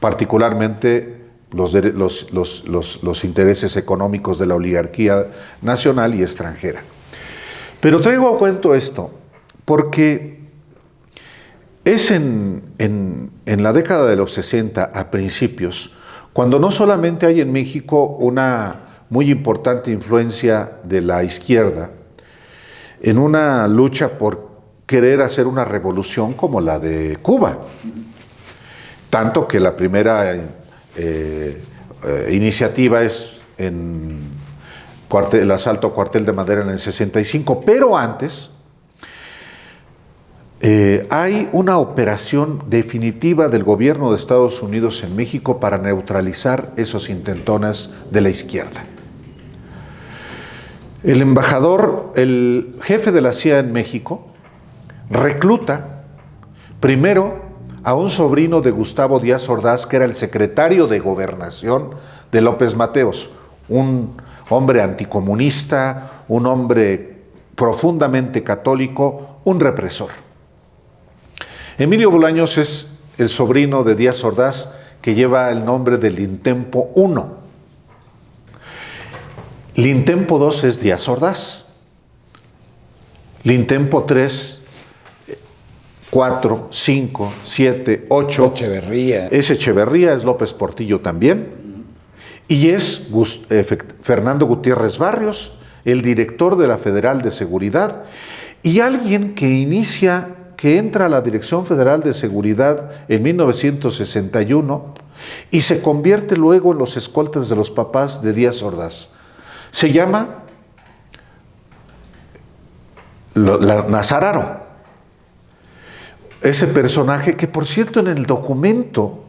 particularmente los intereses económicos de la oligarquía nacional y extranjera. Pero traigo a cuento esto porque es en la década de los 60 a principios, cuando no solamente hay en México una muy importante influencia de la izquierda, en una lucha por querer hacer una revolución como la de Cuba. Tanto que la primera iniciativa es el asalto a Cuartel de Madera en el 65, pero antes hay una operación definitiva del gobierno de Estados Unidos en México para neutralizar esos intentonas de la izquierda. El embajador, el jefe de la CIA en México, recluta primero a un sobrino de Gustavo Díaz Ordaz, que era el secretario de Gobernación de López Mateos, un hombre anticomunista, un hombre profundamente católico, un represor. Emilio Bolaños es el sobrino de Díaz Ordaz, que lleva el nombre de Lintempo I. Lintempo II es Díaz Ordaz. Lintempo III, 4, 5, 7, 8. Echeverría. Es Echeverría, es López Portillo también. Y es Fernando Gutiérrez Barrios, el director de la Federal de Seguridad, y alguien que entra a la Dirección Federal de Seguridad en 1961 y se convierte luego en los escoltas de los papás de Díaz Ordaz. Se llama Nazararo. Ese personaje que, por cierto, en el documento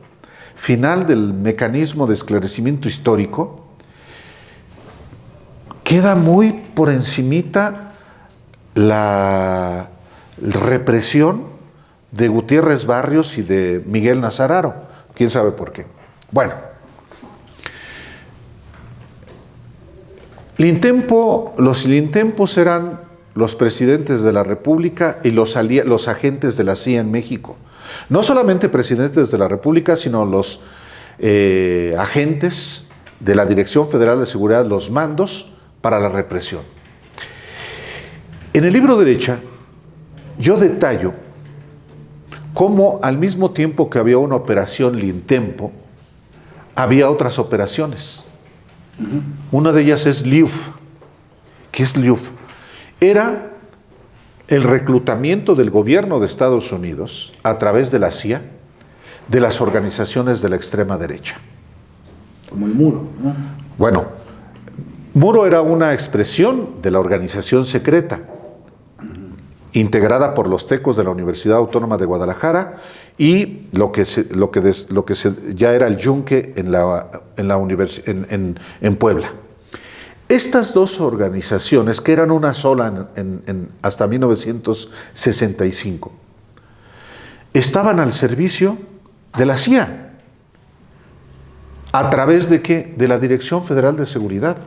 final del mecanismo de esclarecimiento histórico queda muy por encimita la represión de Gutiérrez Barrios y de Miguel Nazararo. ¿Quién sabe por qué? Bueno, los Lintempos eran los presidentes de la República y los agentes de la CIA en México. No solamente presidentes de la República, sino los agentes de la Dirección Federal de Seguridad los mandos para la represión. En el libro Derecha, yo detallo cómo al mismo tiempo que había una operación Lintempo, había otras operaciones. Una de ellas es LIUF. ¿Qué es LIUF? Era el reclutamiento del gobierno de Estados Unidos a través de la CIA de las organizaciones de la extrema derecha. Como el muro, ¿no? Bueno, Muro era una expresión de la organización secreta, integrada por los tecos de la Universidad Autónoma de Guadalajara y ya era el Yunque en Puebla. Estas dos organizaciones, que eran una sola hasta 1965, estaban al servicio de la CIA. ¿A través de qué? De la Dirección Federal de Seguridad.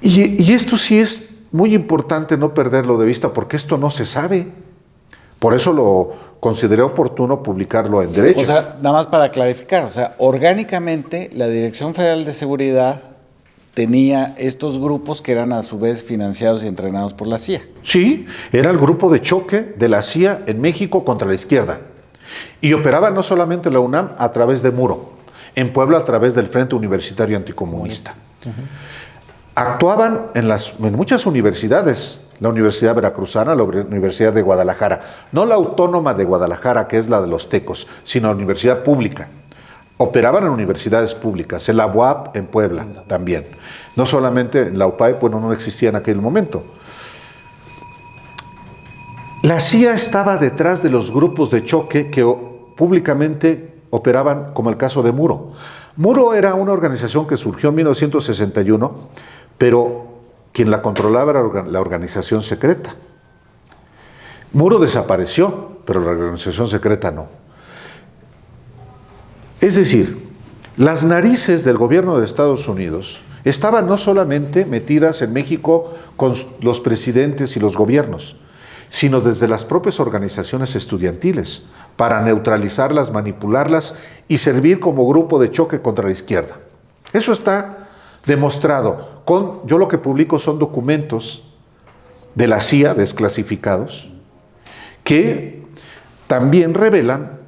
Y esto sí es muy importante no perderlo de vista, porque esto no se sabe. Por eso lo consideré oportuno publicarlo en Derecho. O sea, nada más para clarificar, o sea, orgánicamente la Dirección Federal de Seguridad tenía estos grupos que eran a su vez financiados y entrenados por la CIA. Sí, era el grupo de choque de la CIA en México contra la izquierda. Y operaba no solamente la UNAM a través de Muro, en Puebla a través del Frente Universitario Anticomunista. Actuaban en muchas universidades, la Universidad Veracruzana, la Universidad de Guadalajara, no la Autónoma de Guadalajara, que es la de los tecos, sino la universidad pública. Operaban en universidades públicas, en la UAP en Puebla también. No solamente en la UPAE, bueno, no existía en aquel momento. La CIA estaba detrás de los grupos de choque que públicamente operaban, como el caso de Muro. Muro era una organización que surgió en 1961, pero quien la controlaba era la organización secreta. Muro desapareció, pero la organización secreta no. Es decir, las narices del gobierno de Estados Unidos estaban no solamente metidas en México con los presidentes y los gobiernos, sino desde las propias organizaciones estudiantiles, para neutralizarlas, manipularlas y servir como grupo de choque contra la izquierda. Eso está demostrado. Yo lo que publico son documentos de la CIA, desclasificados, que también revelan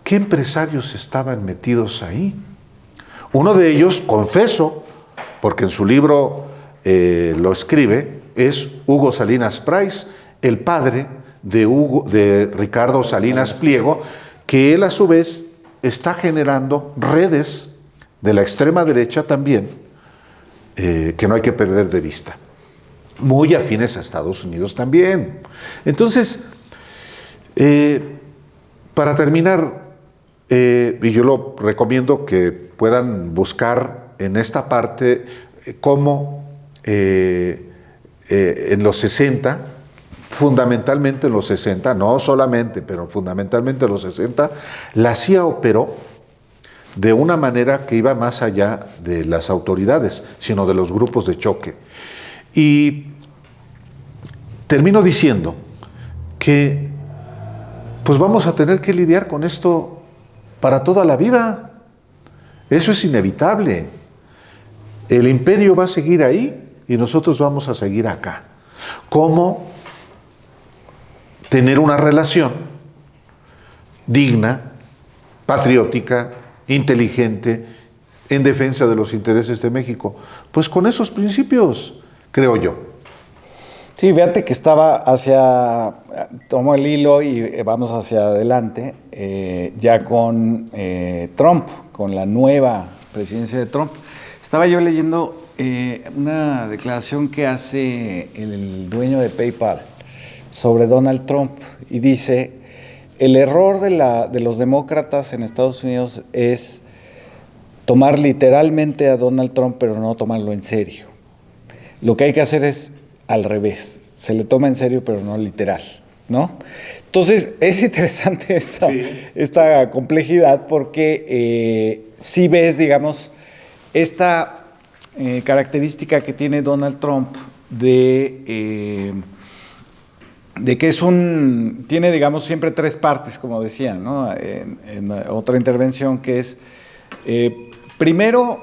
qué empresarios estaban metidos ahí. Uno de ellos, confeso, porque en su libro lo escribe, es Hugo Salinas Price, el padre de Ricardo Salinas Pliego, que él a su vez está generando redes de la extrema derecha también, que no hay que perder de vista, muy afines a Estados Unidos también. Entonces, para terminar, y yo lo recomiendo que puedan buscar en esta parte cómo en los 60, fundamentalmente en los 60, no solamente, pero fundamentalmente en los 60, la CIA operó de una manera que iba más allá de las autoridades, sino de los grupos de choque. Y termino diciendo que pues vamos a tener que lidiar con esto para toda la vida. Eso es inevitable. El imperio va a seguir ahí y nosotros vamos a seguir acá. ¿Cómo tener una relación digna, patriótica, inteligente, en defensa de los intereses de México? Pues con esos principios, creo yo. Sí, fíjate que tomo el hilo y vamos hacia adelante, ya con Trump, con la nueva presidencia de Trump. Estaba yo leyendo una declaración que hace el dueño de PayPal sobre Donald Trump y dice: el error de los demócratas en Estados Unidos es tomar literalmente a Donald Trump, pero no tomarlo en serio. Lo que hay que hacer es al revés, se le toma en serio, pero no literal, ¿no? Entonces, es interesante esta complejidad porque si ves, digamos, esta característica que tiene Donald Trump de que tiene, digamos, siempre tres partes, como decía, ¿no? En otra intervención, que es Primero,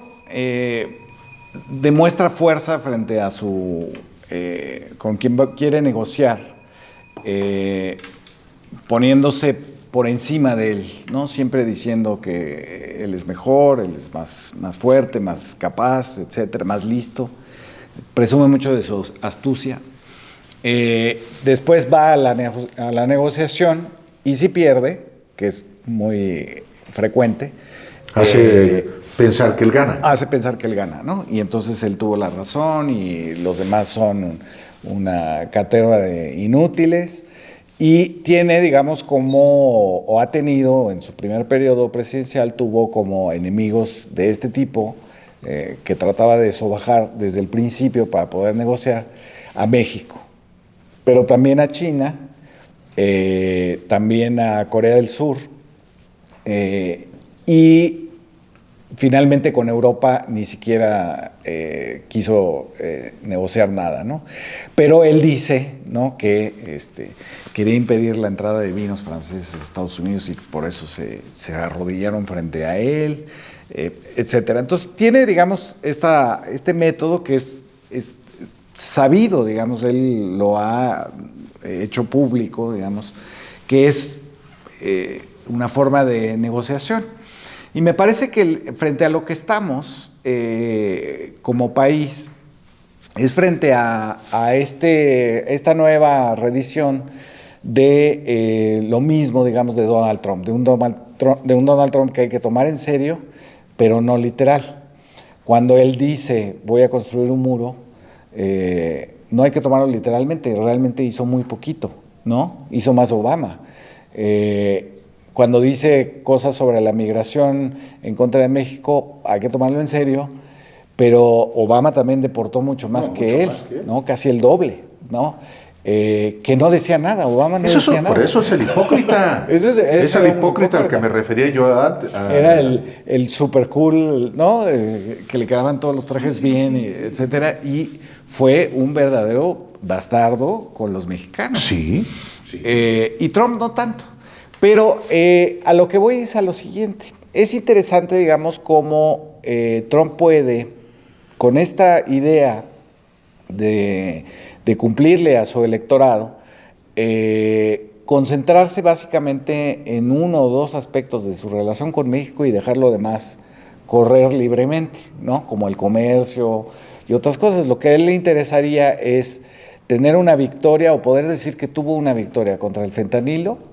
demuestra fuerza frente a con quien quiere negociar, poniéndose por encima de él, ¿no? Siempre diciendo que él es mejor, él es más fuerte, más capaz, etcétera, más listo. Presume mucho de su astucia. Después va a la negociación y si pierde, que es muy frecuente, hace pensar que él gana. Hace pensar que él gana, ¿no? Y entonces él tuvo la razón y los demás son una caterva de inútiles. Y tiene, digamos, o ha tenido en su primer periodo presidencial, tuvo como enemigos de este tipo, que trataba de sobajar desde el principio para poder negociar, a México, pero también a China, también a Corea del Sur, y finalmente con Europa ni siquiera quiso negociar nada, ¿no? Pero él dice, ¿no?, que quería impedir la entrada de vinos franceses a Estados Unidos y por eso se arrodillaron frente a él, etcétera. Entonces tiene, digamos, este método que es sabido, digamos, él lo ha hecho público, digamos, que es una forma de negociación. Y me parece que frente a lo que estamos como país, es frente a esta nueva reedición de lo mismo, digamos, de Donald Trump, de un Donald Trump que hay que tomar en serio, pero no literal. Cuando él dice, voy a construir un muro, no hay que tomarlo literalmente, realmente hizo muy poquito, ¿no? Hizo más Obama. Cuando dice cosas sobre la migración en contra de México, hay que tomarlo en serio, pero Obama también deportó mucho más que él, ¿no? Casi el doble, ¿no? Que no decía nada, Obama no decía nada. Por eso es el hipócrita. Es el hipócrita al que me refería yo antes. Era el super cool, ¿no? Que le quedaban todos los trajes bien, etcétera, y fue un verdadero bastardo con los mexicanos. Sí. Y Trump no tanto. Pero a lo que voy es a lo siguiente. Es interesante, digamos, cómo Trump puede, con esta idea de cumplirle a su electorado, concentrarse básicamente en uno o dos aspectos de su relación con México y dejar lo demás correr libremente, ¿no? Como el comercio y otras cosas. Lo que a él le interesaría es tener una victoria o poder decir que tuvo una victoria contra el fentanilo,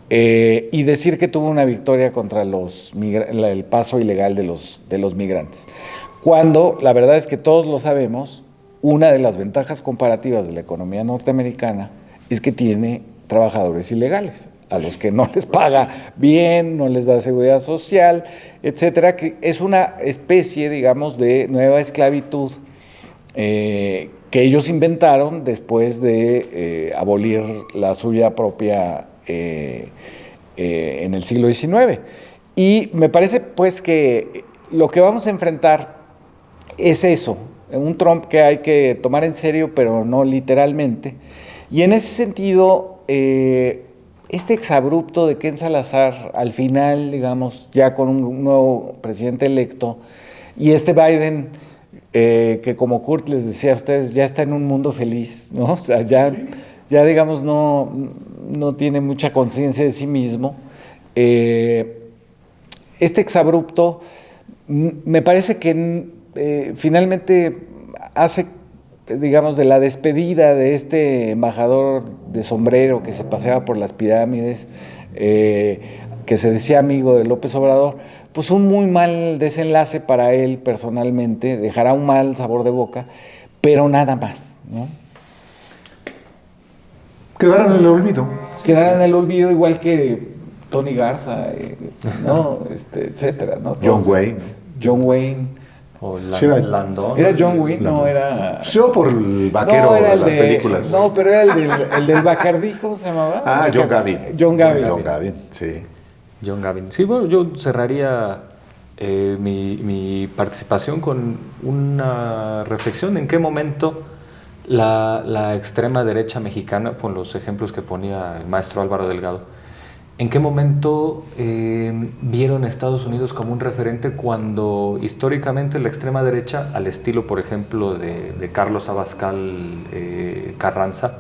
y decir que tuvo una victoria contra el paso ilegal de los migrantes. Cuando la verdad es que todos lo sabemos, una de las ventajas comparativas de la economía norteamericana es que tiene trabajadores ilegales, a los que no les paga bien, no les da seguridad social, etcétera, que es una especie, digamos, de nueva esclavitud que ellos inventaron después de abolir la suya propia en el siglo XIX. Y me parece pues que lo que vamos a enfrentar es eso, un Trump que hay que tomar en serio, pero no literalmente. Y en ese sentido, este exabrupto de Ken Salazar, al final, digamos, ya con un nuevo presidente electo, y este Biden, que como Kurt les decía a ustedes, ya está en un mundo feliz, ¿no? O sea, ya digamos, no tiene mucha conciencia de sí mismo. Este exabrupto me parece que finalmente hace, digamos, de la despedida de este embajador de sombrero que se paseaba por las pirámides, que se decía amigo de López Obrador, pues un muy mal desenlace para él personalmente, dejará un mal sabor de boca, pero nada más, ¿no? Quedaron en el olvido. Quedaron en el olvido, igual que Tony Garza, ¿no? Etcétera, ¿no? John Wayne. John Wayne. O Landon. ¿Era John Wayne? No, era... Yo por el vaquero de las películas. No, pero era el del Bacardí, ¿cómo se llamaba? Ah, John Gavin. John Gavin. John Gavin, sí. John Gavin. Sí, bueno, yo cerraría mi participación con una reflexión. ¿En qué momento la extrema derecha mexicana, con los ejemplos que ponía el maestro Álvaro Delgado, ¿En qué momento vieron a Estados Unidos como un referente cuando históricamente la extrema derecha, al estilo, por ejemplo, de Carlos Abascal Carranza,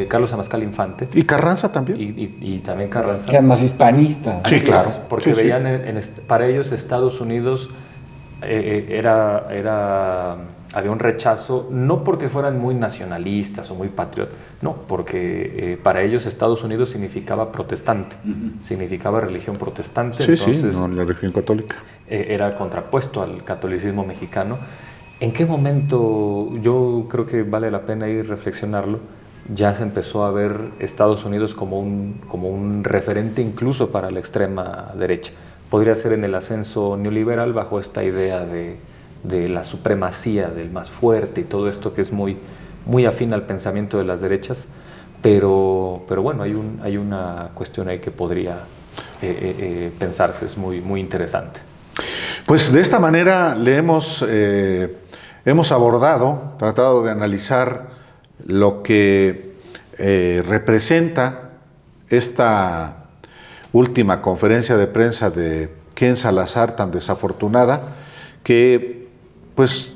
Carlos Abascal Infante, Y Carranza también. y también Carranza, Que eran más hispanistas. Sí, así claro. es, porque Sí, sí. veían para ellos Estados Unidos había un rechazo, no porque fueran muy nacionalistas o muy patriotas, no, porque para ellos Estados Unidos significaba protestante, significaba religión protestante, Sí, entonces sí, no, la religión católica. era contrapuesto al catolicismo mexicano. ¿En qué momento, yo creo que vale la pena ir reflexionarlo, ya se empezó a ver Estados Unidos como un referente incluso para la extrema derecha? Podría ser en el ascenso neoliberal bajo esta idea de la supremacía del más fuerte y todo esto que es muy, muy afín al pensamiento de las derechas, pero bueno, hay una cuestión ahí que podría pensarse, es muy, muy interesante. Pues de esta manera le hemos abordado, tratado de analizar lo que representa esta última conferencia de prensa de Ken Salazar, tan desafortunada, que, pues,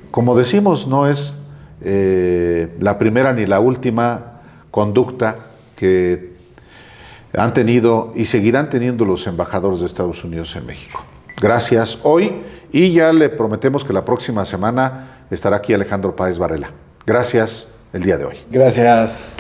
como decimos, no es la primera ni la última conducta que han tenido y seguirán teniendo los embajadores de Estados Unidos en México. Gracias hoy, y ya le prometemos que la próxima semana estará aquí Alejandro Páez Varela. Gracias el día de hoy. Gracias.